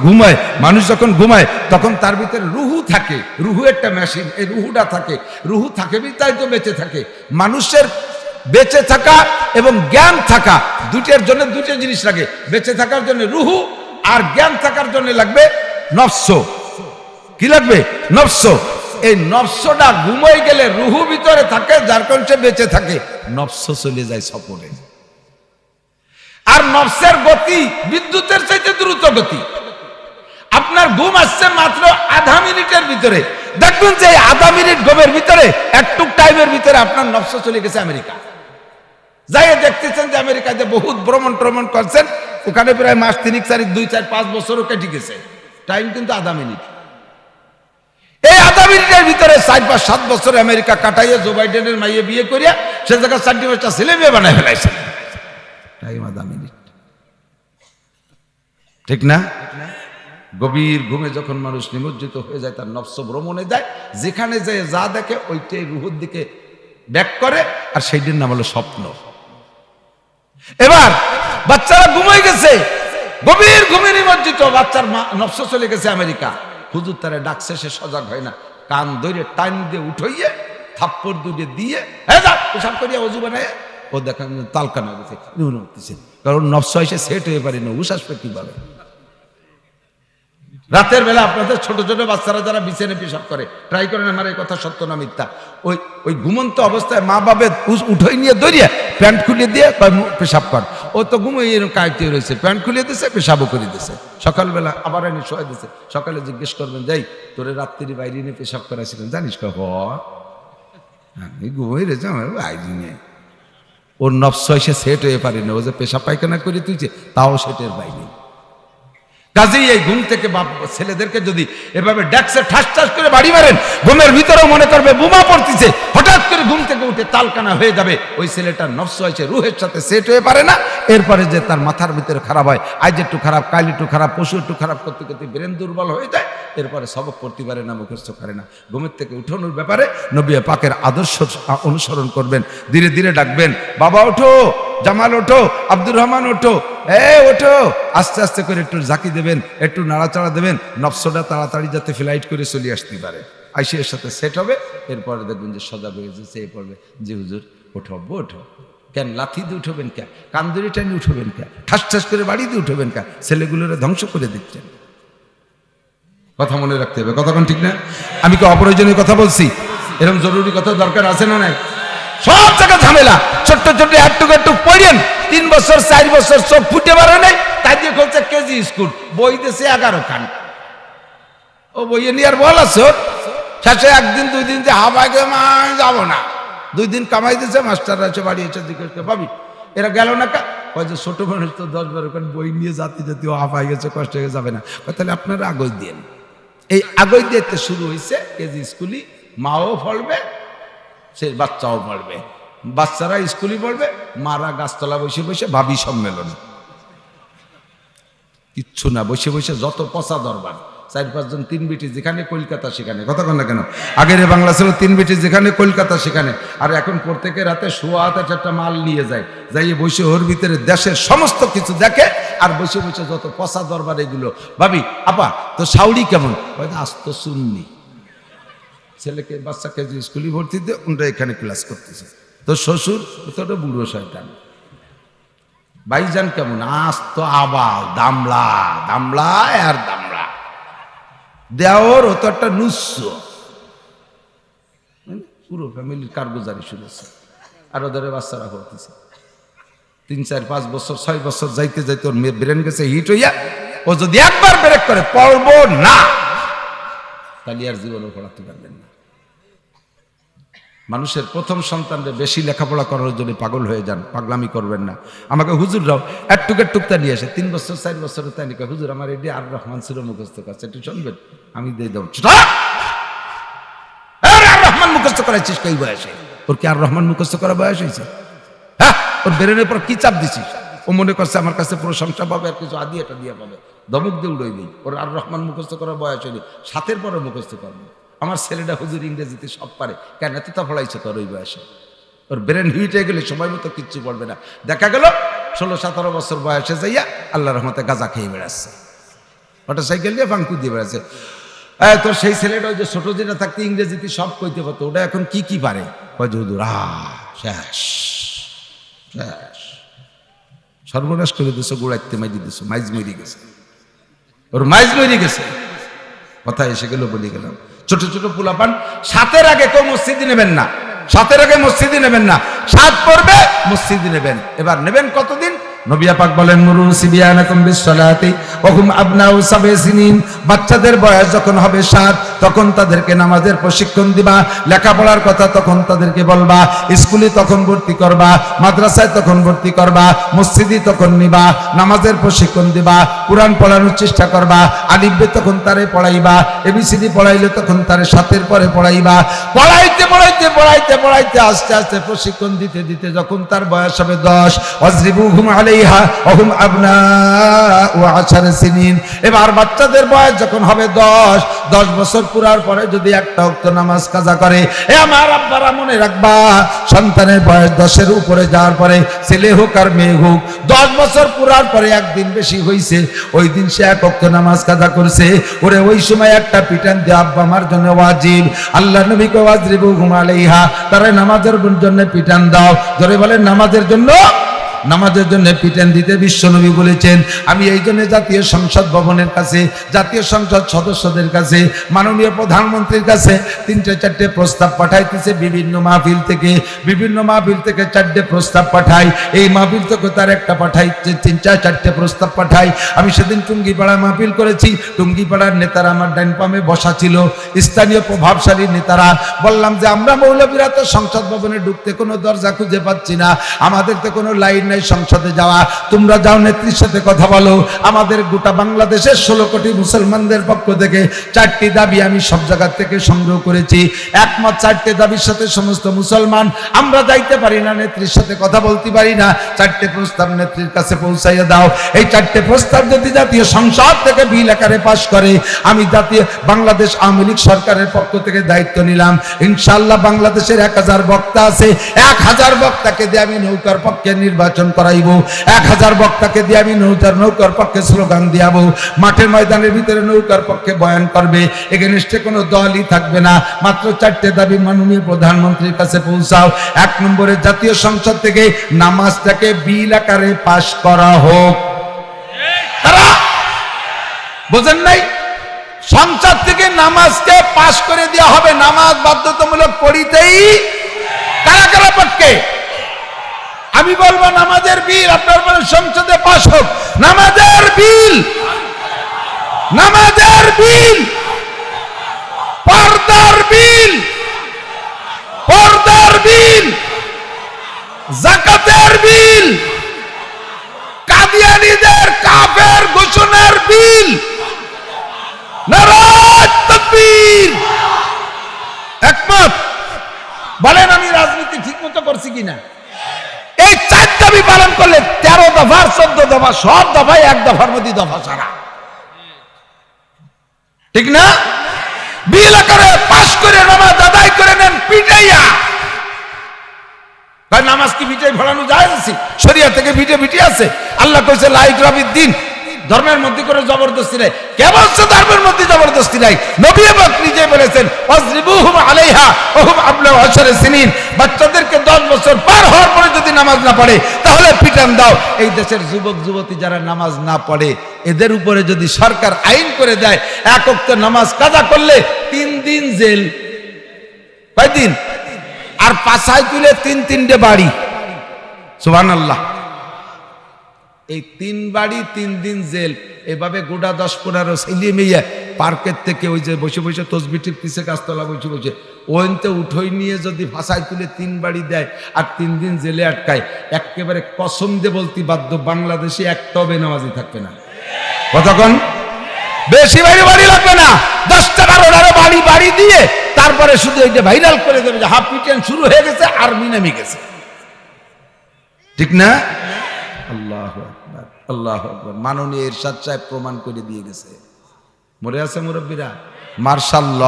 ঘুমায় তখন তার ভিতরে রুহু থাকে। রুহু একটা মেশিন, এই রুহুটা থাকে। রুহু থাকে তাই তো বেঁচে থাকে। মানুষের বেঁচে থাকা এবং জ্ঞান থাকা দুটের জন্য 2টে জিনিস লাগে। বেঁচে থাকার জন্য রুহু, আর জ্ঞান থাকার জন্য লাগবে নফস। কি লাগবে? নফস। এই নফসটা ঘুমাই গেলে রুহু ভিতরে থাকে, যার কারণে সে বেঁচে থাকে। নফস চলে যায় সফরে। আর নফসের গতি বিদ্যুতের চাইতে দ্রুত গতি। আপনার ঘুম আসছে মাত্র আধা মিনিটের ভিতরে, দেখবেন যে আধা মিনিট ঘুমের ভিতরে, একটু টাইমের ভিতরে আপনার নফস চলে গেছে আমেরিকা। যাই দেখতেছেন যে আমেরিকাতে বহুত ভ্রমণ করছেন, ওখানে প্রায় মাস 3-4-2-4-5 বছরও কেটে গেছে। টাইম কিন্তু আধা মিনিট। এই আধা মিনিটের ভিতরে 4-5-7 বছর আমেরিকা কাটাইয়া জো বাইডেনের মাইয়ে বিয়ে করিয়া সে জায়গায় 4-5টা ছেলে মেয়ে বানায় ফেলাইছে। টাইম আধা মিনিট, ঠিক না? গভীর ঘুমে যখন মানুষ নিমজ্জিত হয়ে যায়, তার নফস ভ্রমণে যায়, যেখানে যায় যা দেখে ওইটাই রুহুর দিকে ব্যাক করে, আর সেইটির নাম হলো স্বপ্ন। এবার বাচ্চারা ঘুমাই গেছে, গভীর ঘুমে নিমজ্জিত, বাচ্চার নফস চলে গেছে আমেরিকা। হুজুর তারা ডাকছে, সে সজাগ হয় না, কান ধরে টাইম দিয়ে উঠাইয়ে থাপ্পড় দুটে দিয়ে পেশাব করিয়া অজু বানায় ও দেখা তালকানা গেছে, কারণ নফস এসে সেট হয়ে পারে না, উশ আসবে কিভাবে? রাতের বেলা আপনাদের ছোট ছোট বাচ্চারা যারা বিছানে পেশাব করে, ট্রাই করেন, আমার এই কথা সত্য না মিথ্যা। ওই ঘুমন্ত অবস্থায় মা বাবা উঠে নিয়ে দৌড়িয়ে প্যান্ট খুলে দিয়ে পেশাব কর, ও তো ঘুমিয়ে কাইতে রয়েছে, প্যান্ট খুলে দিছে, পেশাবও করে দিছে। সকালবেলা আবার এনে শোয়া দিছে। সকালে জিজ্ঞেস করবেন, যাই তোরে রাত্রি বাইরে নিয়ে পেশাব করাছিলেন জানিস? আমি ঘুমিয়ে রয়েছে, আমার বাইরে নিয়ে। ওর নফস এসে সেট হয়ে পারে না, ও যে পেশাব পায়খানা করে তুইছে তাও সেটের বাইরে। কাজেই এই ঘুম থেকে ছেলেদেরকে যদি এভাবে ডেস্কে ঠাস ঠাস করে বাড়ি মারেন, ঘুমের ভিতরেও মনে করবে বোমা পড়তেছে, হঠাৎ করে ঘুম থেকে উঠে তালকানা হয়ে যাবে। ওই ছেলেটার নফস হয়েছে রুহের সাথে সেট হয়ে পারে না। এরপরে যে তার মাথার ভিতরে খারাপ হয়, আজ একটু খারাপ, কাল একটু খারাপ, পশু একটু খারাপ, করতে করতে ব্রেন দুর্বল হয়ে যায়। এরপরে সবক পড়তে পারে না, মুখস্থ করে না। ঘুমের থেকে উঠানোর ব্যাপারে নবী পাকের আদর্শ অনুসরণ করবেন। ধীরে ধীরে ডাকবেন, বাবা ওঠো, জামাল ওঠো, আব্দুর রহমান ওঠো, ওঠো। আস্তে আস্তে করে একটু ঝাঁকি দেবেন, একটু নাড়াচাড়া দেবেন, নফসটা তাড়াতাড়ি যাতে ফ্লাইট করে চলে আসতে পারে, আইসে এর সাথে সেট হবে। এরপরে দেখবেন যে সজাগ হয়ে যাচ্ছে। এই পড়বে যে হুজুর ওঠো, ওঠো। কেন লাথি দিয়ে উঠবেন? কে কান্দুরি টানি উঠবেন? কে ঠাস ঠাস করে বাড়ি দিয়ে উঠবেন? কে ছেলেগুলোরে ধ্বংস করে দিচ্ছেন। কথা মনে রাখতে হবে, কথা কোন ঠিক না? আমি কি অপ্রয়োজনীয় কথা বলছি? এরকম জরুরি কথা দরকার আছে না নাই? সব জায়গায় ঝামেলা। ছোট্ট ছোট্ট একটু পড়েন, 3 বছর 4 বছর চোখ ফুটে পারে নাই, তাই দিয়ে খুলছে কেজি স্কুল, বই দিয়েছে 11 খান। ও বইয়ে নিয়ে আর বল আছে শেষে 1 দিন 2 দিন যে হাবাইকে যাবো না, 2 দিন কামাই দিয়েছে, মাস্টাররা এসে বাড়ি এসে জিজ্ঞেস করে ভাবি এরা গেল না কা? ওই যে ছোট মানুষ তো 10-12 খান বই নিয়ে জাতি হাফাই গেছে, কষ্ট হয়ে যাবে না। তাহলে আপনারা আগজ দিন। এই আগজ দিতে শুরু হয়েছে কেজি স্কুলই, মাও ফলবে, সেই বাচ্চাও পড়বে, বাচ্চারা স্কুলই পড়বে, মারা গাছতলা বসে বসে ভাবি সম্মেলন, কিচ্ছু না, বসে বসে যত পচা দরবার। 4-5 জন 3 বেটি যেখানে কলকাতা সেখানে, কথা কন না কেন? আগের বাংলা ছিল 3 বেটি যেখানে কলকাতা সেখানে, আর এখন প্রত্যেকের রাতে শোয়া হাতে একটা মাল নিয়ে যায়, যাইয়ে বসে ওর ভিতরে দেশের সমস্ত কিছু দেখে, আর বসে বসে যত পচা দরবার এগুলো। ভাবি আপা তো সাউরি কেমন? আস্ত শুননি, ছেলেকে বাচ্চাকে যে স্কুলে ভর্তি দিয়ে ওনরা এখানে ক্লাস করতেছে। তো শ্বশুর তোটা বুড়ো শয়তান। ভাইজান কেমন? আস্ত আবাল দামলা দামলা আর দামলা। দেওর ও তো একটা নুস্য, পুরো ফ্যামিলির কারগুজারি শুনেছে, আর ওদের বাচ্চারা করতেছে 3, 4, 5 বছর 6 বছর যাইতে যাইতে ওর মেয়ে ব্রেন গেছে হিট হইয়া, ও যদি একবার ব্রেক করে পড়বো না, তাহলে আর জীবনও পড়াতে পারবেন না। মানুষের প্রথম সন্তানদের বেশি লেখাপড়া করার জন্য পাগল হয়ে যান, পাগলামি করবেন না। আমাকে হুজুররাও টুকটা নিয়ে আসে, 3 বছর 4 বছরের তাই নিকা, হুজুর আমার এটি আর রহমান ছিল মুখস্থ করছে, একটু শুনবেন? আমি দিয়ে দেব, আর রহমান মুখস্থ করাইছিস কই বয়সে? ওর কি আর রহমান মুখস্থ করা বয়স হয়েছে? হ্যাঁ, ওর ব্রেনের পর কি চাপ দিছিস? ও মনে করছে আমার কাছে প্রশংসা পাবে আর কিছু আদিয়াটা দিয়ে পাবে, ধমক দিয়ে উড়াই দিই। ওর আর রহমান মুখস্থ করার বয়স হয়নি, 7-এর পরে মুখস্থ করবে। আমার ছেলেটা হুজুর ইংরেজিতে সব পারে, কেন এত তা পড়াইছে তোর ওই বয়সে? ওর ব্রেন হিট হয়ে গেলে সময় মতো কিচ্ছু পড়বে না। দেখা গেল 16-17 বছর বয়সে যাইয়া আল্লাহ রহমতে গাঁজা খেয়ে বেড়াচ্ছে, মোটরসাইকেল দিয়ে ফাঙ্কু দিয়ে বেড়াচ্ছে। তোর সেই ছেলেটা ওই যে ছোট দিনে থাকতে ইংরেজিতে সব কইতে পারতো, ওটা এখন কি পারে? হুজুর শেষ শেষ, সর্বনাশ করে দিছো, গোড়াইতে মাইজি দিছো, মাইজ মরি গেছে, ওর মাইজ মরি গেছে। কথা এসে গেল, বলে গেলাম। ছোট ছোট পোলাপান 7-এর আগে কেউ মসজিদে নেবেন না, 7-এর আগে মসজিদে নেবেন না, 7 পড়বে মসজিদে নেবেন। এবার নেবেন কতদিন? নবী পাক বলেন মুরু সিবিয়ানাকুম বিসসালাতি ওয়া হুম আবনাউ 7 সিনিন, বাচ্চাদের বয়স যখন হবে 7 তখন তাদেরকে নামাজের প্রশিক্ষণ দিবা, লেখাপড়ার কথা তখন তাদেরকে বলবা, স্কুলে তখন ভর্তি করবা, মাদ্রাসায় তখন ভর্তি করবা, মসজিদে তখন নিবা, নামাজের প্রশিক্ষণ দিবা, কোরআন পড়ানোর চেষ্টা করবা, আলিফ বে তখন তারে পড়াইবা, এবিসিডি পড়াইলে তখন তারে 7-এর পরে পড়াইবা, পড়াইতে পড়াইতে পড়াইতে পড়াইতে আস্তে আস্তে প্রশিক্ষণ দিতে দিতে যখন তার বয়স হবে 10, ওয়াজরিবুহুম আলাইহা ওয়া হুম আবনাউ 10 সিনিন। এবার বাচ্চাদের বয়স যখন হবে 10 বছর পুরার পরে যদি একটা ওয়াক্ত নামাজ কাজা করে, এ আমার আব্বারা মনে রাখবা, সন্তানের বয়স 10-এর উপরে যাওয়ার পরে, ছেলে হোক আর মেয়ে হোক, 10 বছর পুরার পরে একদিন বেশি হইছে, ওই দিন সে এক ওয়াক্ত নামাজ কাজা করছে, ওরে ওই সময় একটা পিটান দিয়ে আব্বা আমার জন্য ওয়াজিব। আল্লাহ নবী কো ওয়াজরিবুহুম আলাইহা, তারা নামাজের জন্য পিটান দাও। ধরে বলেন নামাজের জন্য, নামাজের জন্য পিটান দিতে বিশ্বনবী বলেছেন। আমি এই জন্য জাতীয় সংসদ ভবনের কাছে, জাতীয় সংসদ সদস্যদের কাছে, মাননীয় প্রধানমন্ত্রীর কাছে 3-4টে প্রস্তাব পাঠাইতেছে, বিভিন্ন মাহফিল থেকে 4টে প্রস্তাব পাঠাই, এই মাহফিল থেকে তার একটা পাঠাইছে, 3-4টে প্রস্তাব পাঠাই। আমি সেদিন টুঙ্গিপাড়া মাহফিল করেছি, টুঙ্গিপাড়ার নেতারা আমার ডাইন পামে বসা ছিল, স্থানীয় প্রভাবশালী নেতারা। বললাম যে আমরা মৌলবীরা তো সংসদ ভবনে ঢুকতে কোনো দরজা খুঁজে পাচ্ছি না, আমাদের তো কোনো লাইন নাই সংসদে যাওয়া, তোমরা যাও নেত্রীর সাথে কথা বলো। আমাদের গোটা বাংলাদেশের 16 কোটি মুসলমানদের পক্ষ থেকে 4টি দাবি আমি সব জায়গা থেকে সংগ্রহ করেছি, একমত 4টে দাবির সাথে সমস্ত মুসলমান। আমরা যাইতে পারি না, নেত্রীর সাথে কথা বলতে পারি না, 4টে প্রস্তাব নেত্রীর কাছে পৌঁছাইয়া দাও। এই 4টে প্রস্তাব যদি জাতীয় সংসদ থেকে বিল আকারে পাশ করে, আমি জাতীয় বাংলাদেশ আওয়ামী লীগ সরকারের পক্ষ থেকে দায়িত্ব নিলাম, ইনশাআল্লাহ বাংলাদেশের 1000 বক্তা আছে, 1000 বক্তাকে দিয়ে আমি নৌকার পক্ষে নির্বাচন করাইবো, 1000 বক্তাকে দিয়ে আমি নৌকার পক্ষে স্লোগান দিয়াবো, মাঠের ময়দানের ভিতরে নৌকার পক্ষে বয়ান করবে, এগেনস্টে কোনো দলই থাকবে না। মাত্র 4টে দাবি মাননীয় প্রধানমন্ত্রীর কাছে পৌঁছাও। 1 নম্বরে জাতীয় সংসদ থেকে নামাজটাকে বিল আকারে পাশ করা হোক। তারা বোঝেন নাই? সংসদ থেকে নামাজকে পাশ করে দেওয়া হবে, নামাজ বাধ্যতামূলক পড়িতেই কারা কারা পক্ষে? আমি বলবো নামাজের বিল আপনার বলে সংসদে পাস হোক, নামাজের বিল, নামাজের বিল, পর্দার বিল, পর্দার বিল, যাকাতের বিল, কাদিয়ানীদের কাফের ঘোষণার বিল, নারায়ে তাকবীর। একমত? বলেন আমি রাজনীতি ঠিক মতো করছি কিনা? এই 4 দাবি পালন করলে 13 দফা 14 দফা সব দফায় এক দফার মধ্যে দফা ছাড়া, ঠিক না? বিল করে পাশ করে নামাজ আদায় করে নেন পিটাইয়া। ভাই নামাজ কি পিটাই ফলানো যায়? শরিয়া থেকে পিটে আছে। আল্লাহ কইছে লা ইকরাহা ফিদ্দিন, ধর্মের মধ্যে করে জবরদস্তি নাই। কে বলছে ধর্মের মধ্যে জবরদস্তি নাই? নবী পাক নিজে বলেছেন ওয়াজরিবুহুম আলাইহা ওয়া হুম আবলা 10 সিনিন, বাচ্চাদেরকে 10 বছর পার হওয়ার পরে যদি নামাজ না পড়ে তাহলে পিটান দাও। এই দেশের যুবক যুবতী যারা নামাজ না পড়ে এদের উপরে যদি সরকার আইন করে দেয় এক ওয়াক্ত নামাজ কাজা করলে 3 দিন জেল, কয় দিন? আর পাছায় তুলে 3-3টে বাড়ি। সুবহানাল্লাহ। এই 3 বাড়ি 3 দিন জেল, এভাবে গোটা 10-15 ছেলে মেয়ে পার্কের থেকে ওই যে বসে বসে তসবিহ টিপতেছে গাছতলা বসে বসে, ওইতে উঠোই নিয়ে যদি ভাষায় তুলে 3 বাড়ি দেয় আর 3 দিন জেলে আটকায়, একেবারে কসম দিয়ে বলতে বাধ্য বাংলাদেশে একটাও বেনামাজি থাকবে না। কতক্ষণ? বেশি বাড়ি বাড়ি লাগবে না, 10-12 বাড়ি বাড়ি দিয়ে তারপরে শুধু এইটা ভাইরাল করে দেবে যে হাফ পিটিয়ান শুরু হয়ে গেছে, আর্মি নেমে গেছে, ঠিক না? আল্লাহু আকবার, আল্লাহু আকবার। মাননীয় এরশাদ সাহেব প্রমাণ করে দিয়ে গেছে। মরে আছে মুরব্বীরা? মার্শাল ল,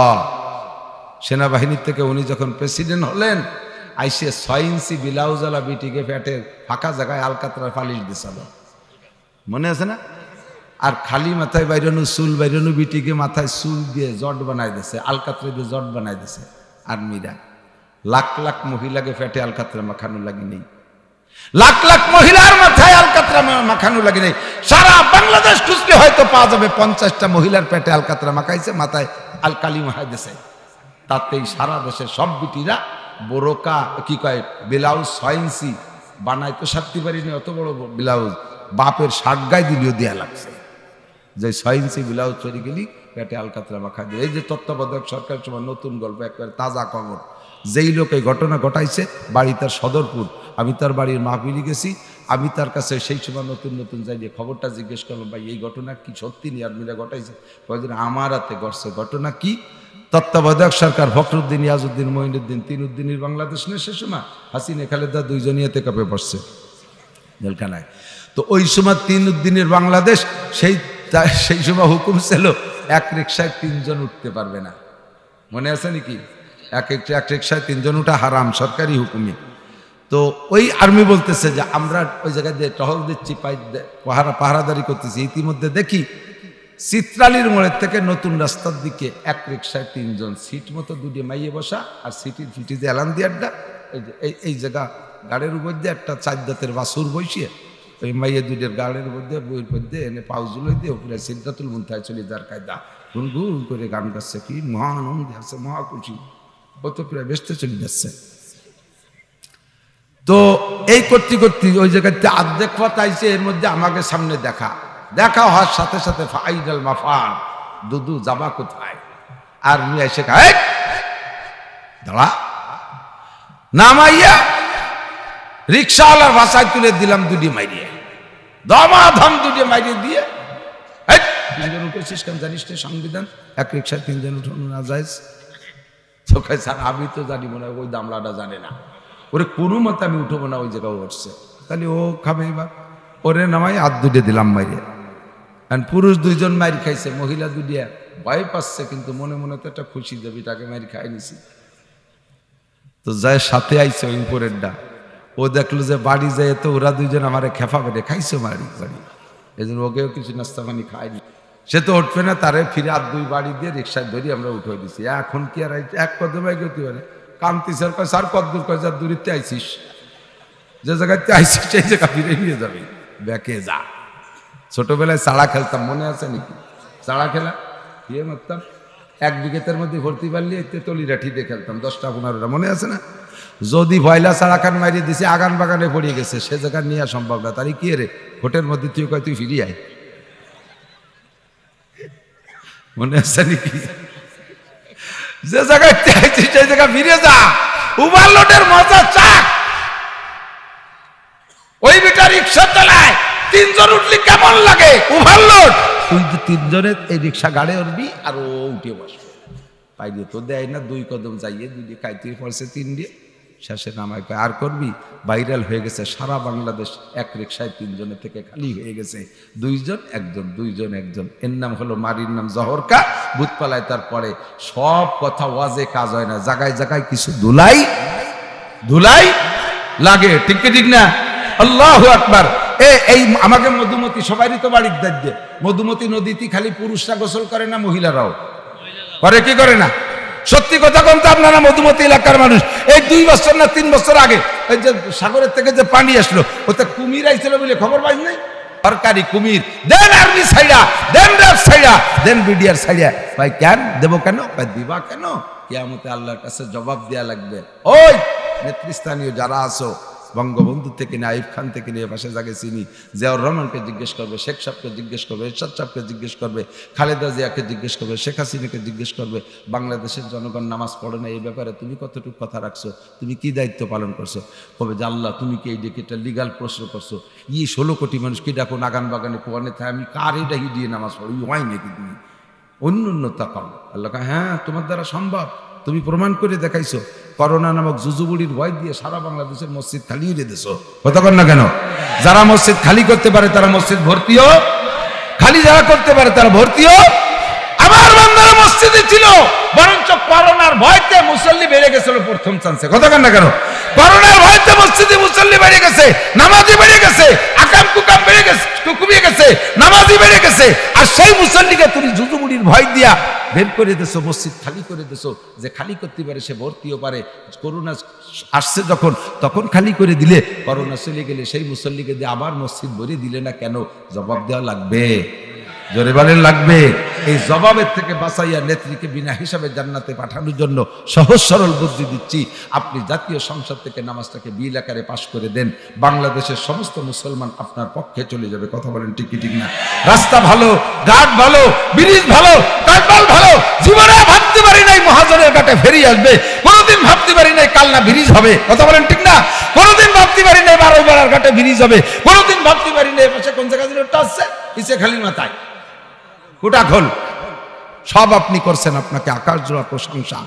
সেনাবাহিনীর থেকে উনি যখন প্রেসিডেন্ট হলেন আইসে 6 ইঞ্চি ব্লাউজওয়ালা বিটিকে পেটে ফাঁকা জায়গায় আলকাতরার পালিশ দিছিল, মনে আছে না? আর খালি মাথায় বাইরানো চুল বাইরানো বিটিকে মাথায় চুল দিয়ে জট বানাই দিছে, আলকাতরা দিয়ে জট বানাই দিছে আর্মিরা। লাখ লাখ মহিলাকে পেটে আলকাতরা মাখানো লাগি নেই, লাখ লাখ মহিলার মাথায় আলকাতরা মাখানো লাগে নেই। সারা বাংলাদেশ খুঁজলে হয়তো পাওয়া যাবে 50টা মহিলার পেটে আলকাতরা মাখাইছে, মাথায় আলকালি মাখাই দিছে। তাতেই সারা দেশে সব বিটিরা বোরকা কি কয় ব্লাউজ 6 ইঞ্চি বানাইতে সারতে পারিনি, অত বড় ব্লাউজ বাপের শার্ট গায়ে দিলেও দেয়া লাগছে, যে 6 ইঞ্চি ব্লাউজ চলে গেলি পেটে আলকাতরা মাখা দিয়ে। এই যে তত্ত্বাবধায়ক সরকারের সময় নতুন গল্প, একবারে তাজা খবর। যেই লোক এই ঘটনা ঘটাইছে বাড়ি তার সদরপুর, আমি তার বাড়ির মাহফিলে গেছি, আমি তার কাছে সেই সময় নতুন নতুন যাই দিয়ে খবরটা জিজ্ঞেস করলাম, ভাই এই ঘটনা কি সত্যি নি আর্মিরা ঘটাইছে? কয়েকদিন আমার হাতে ঘটছে। ঘটনা কি? তত্ত্বাবধায়ক সরকার ফখরুদ্দিন, ইয়াজউদ্দিন, মঈনুদ্দিন, 3 উদ্দিনের বাংলাদেশ নেই সে সময়, হাসিনা খালেদা 2 জনই এতে কাপে বসছে জেলখানায়। তো ওই সময় 3 উদ্দিনের বাংলাদেশ, সেই সময় হুকুম ছিল এক রিক্সায় 3 জন উঠতে পারবে না, মনে আছে নাকি? এক রিক্সায় 3 জন উঠা হারাম, সরকারি হুকুমে। তো ওই আর্মি বলতেছে যে আমরা ওই জায়গায় দিয়ে টহল দিচ্ছি, পাহারাদারি করতেছি, ইতিমধ্যে দেখি চিত্রালীর মোড়ের থেকে নতুন রাস্তার দিকে এক রিক্সায় 3 জন, সিট মতো 2 মাইয়ে বসা, আর সিটির ফিটিতে এলান দিয়ে আড্ডা। এই জায়গা গাড়ির উপর দিয়ে একটা 4 দাঁতের বাছুর বসিয়ে ওই মাইয়ে 2 গাড়ির উপর দিয়ে বইয়ের মধ্যে এনে পাউজুলো দিয়ে উপরে সিদ্ধাতুল মুনতাহায় চলে যার কায়দা গুনগুন করে গান গাচ্ছে, কি মহানন্দে আছে, মহাখুশি, ও তো প্রায় বেসতে চলে যাচ্ছে। তো এই করতে করতে ওই জায়গাতে অর্ধেক পথ আইছে, এর মধ্যে আমাকে সামনে দেখা হওয়ার সাথে সাথে ফাইনাল মাফান দুদু যাবা কোথায়? আর নিয়ে এসে খায় দাঁড়া, নামাইয়া রিক্সাওয়ালার ভাষায় তুলে দিলাম 2 মাইরিয়ে, দমাধম 2 মাইরিয়ে দিয়ে 3 জন উঠেছিস কেন জানিস না সংবিধান, এক রিক্সায় 3 জন উঠানো না যায়। চোখে স্যার আমি তো জানি, মনে হয় ওই দামলাটা জানে না, ওরে কোনো মতে আমি উঠবো না, ওই জায়গায় উঠছে, তাহলে ও খাবে। এবার ওরে নামাই হাত 2 দিলাম মাইরে, কারণ পুরুষ 2 জন মাইর খাইছে, মহিলা 2 ভয় পাচ্ছে, কিন্তু মনে মনে তো একটা খুশি দেবী তাকে মাইর খাই নিছি। তো যায় সাথে আইছে ওই উপরের ডা, ও দেখলো যে বাড়ি যায় তো ওরা 2 জন আমারে খেফা বেড়ে খাইছে বাড়ি, এই জন্য ওকেও কিছু নাস্তা পানি খায়নি, সে তো উঠবে না, তারে ফিরে আর 2 বাড়ি দিয়ে রিক্সায় ধরি আমরা উঠে দিছি। এখন কি আর এক কদমে গতি পারে কান্তি স্যার কয় স্যার কত দূর, কয় যা দূরিতে আইসিস, যে জায়গাতে আইসিস সেই জায়গা ফিরে নিয়ে যাবি, ব্যাকে যা। ছোটবেলায় চাড়া খেলতাম, মনে আছে নাকি? চাড়া খেলা দিয়ে মারতাম, 1 বিঘেতের মধ্যে ভর্তি পারলি এতে তলিরাঠি দিয়ে খেলতাম 10টা 15টা, মনে আছে না? যদি ভয়লা সারাখান মারিয়ে দিছে আগান বাগানে পড়িয়ে গেছে, সে জায়গা নেওয়া সম্ভব না। তারই কি রে ভোটের মধ্যে তুই কয় তুই ফিরিয়ে আয়, মনে আছে নাকি? যে জায়গায় চাইছিস সেই জায়গা ফিরে যা, ওভারলোডের মজা চাক। ওই বেটা রিক্সা চালায়, 3 জন উঠলি কেমন লাগে ওভারলোড, তুই যে 3 জনের এই রিক্সা গাড়ে উঠবি আর ও উঠে বসবে, পাইলে তো দেয় না 2 কদম যাইয়ে 2 দিয়ে খাইতে পড়ছে 3 দিয়ে শেষে নামায় কয় আর করবি। ভাইরাল হয়ে গেছে সারা বাংলাদেশ, এক রিক্সায় 3 জনের থেকে খালি হয়ে গেছে 2 জন 1 জন 2 জন 1 জন। এর নাম হলো মারির নাম জহরকা, ভূতপালায়। তারপরে সব কথা ওয়াজে কাজ হয় না, জায়গায় জায়গায় কিছু ধুলাই ধুলাই লাগে, ঠিক কি ঠিক না? আল্লাহু আকবার। এই আমাকে মধুমতি সবারই তো বাড়ির দায়িত্ব, মধুমতি নদীতে খালি পুরুষরা গোসল করে না, মহিলারাও করে, কি করে না? সত্যি কথা কোন তো আপনারা মধুমতি এলাকার মানুষ, এই 2 বছর না 3 বছর আগে ওই যে সাগরের থেকে যে পানি আসলো, ওতে কুমির আইছিল বলে খবর পাই নাই? সরকারি কুমির, দেন আর্মি সাইডা, দেন র্যাব সাইডা, দেন বিডিআর সাইডা। ভাই কেন দেবো, কেন ভাই দিবা, কেন? কিয়ামতে আল্লাহর কাছে জবাব দেয়া লাগবে। ওই নেতৃস্থানীয় যারা আছো, বঙ্গবন্ধু থেকে নিয়ে আইব খান থেকে নিয়ে পাশে জাগে চিনি, জিয়াউর রহমানকে জিজ্ঞেস করবে, শেখ সাহেবকে জিজ্ঞেস করবে, এরশাদ সাহেবকে জিজ্ঞেস করবে, খালেদা জিয়াকে জিজ্ঞেস করবে, শেখ হাসিনাকে জিজ্ঞেস করবে, বাংলাদেশের জনগণ নামাজ পড়ে না, এই ব্যাপারে তুমি কতটুকু কথা রাখছো, তুমি কি দায়িত্ব পালন করছো? কবে যে আল্লাহ তুমি কি এই ডেকেটা লিগাল প্রশ্ন করছো, 16 কোটি মানুষ কি ডাকো নাগান বাগানে কোয়ানে থাকে, আমি কার এটা দিয়ে নামাজ পড়ি, হয় নাকি তুমি অন্য তাকাও? আল্লাহ হ্যাঁ তোমার দ্বারা সম্ভব, তুমি প্রমাণ করে দেখাইছো। করোনা নামক জুজুবুড়ির ভয় দিয়ে সারা বাংলাদেশের মসজিদ খালি রে দিছো, কথা কর না কেন? যারা মসজিদ খালি করতে পারে তারা মসজিদ ভর্তিও, খালি যারা করতে পারে তারা ভর্তিও। আমার বান্দারা মসজিদে ছিল, বরঞ্চ করোনার ভয়তে মুসল্লি বেড়ে গেছিল প্রথম চান্সে, কথা কর না কেন? করোনার ভয়তে মসজিদে মুসল্লি বেড়ে গেছে, নামাজি বেড়ে গেছে, আকাম কুকাম বেড়ে গেছে, কমিয়ে গেছে, নামাজি বেড়ে গেছে। আর সেই মুসল্লিকে তুমি জুজুবুড়ির ভয় দিয়া বের করে দিছো, মসজিদ খালি করে দিছো। যে খালি করতে পারে সে ভর্তিও পারে। করোনা আসছে যখন, তখন খালি করে দিলে, করোনা চলে গেলে সেই মুসল্লিকে দিয়ে আবার মসজিদ ভরে দিলে না কেন? জবাব দেওয়া লাগবে, জোরে বলেন লাগবে। এই জবাবের থেকে বাঁচাইয়া নেত্রীকে বিনা হিসাবে জান্নাতে পাঠানোর জন্য সহজ সরল বুদ্ধি দিচ্ছি। আপনি জাতীয় সংসদ থেকে নামাজটাকে বিল আকারে পাশ করে দেন, বাংলাদেশের সমস্ত মুসলমান আপনার পক্ষে চলে যাবে, কথা বলেন ঠিক কি ঠিক না? রাস্তা ভালো, ঘাট ভালো, ব্রিজ ভালো, কালবাল ভালো, জীবনে ভাবতে পারি নাই মহাজনের ঘাটে ফেরি আসবে, কোনোদিন ভাবতে পারি নাই কালনা ব্রিজ হবে, কথা বলেন ঠিক না? কোনোদিন ভাবতে পারি নাই 12 বেলার ঘাটে ব্রিজ হবে, কোনোদিন ভাবতে পারি নাই পাশে কোন জায়গা যেটা আসছে ইসে খালি মাথায় কোটা খোল। সব আপনি করছেন, আপনাকে আকাশ জোড়া প্রশংসা।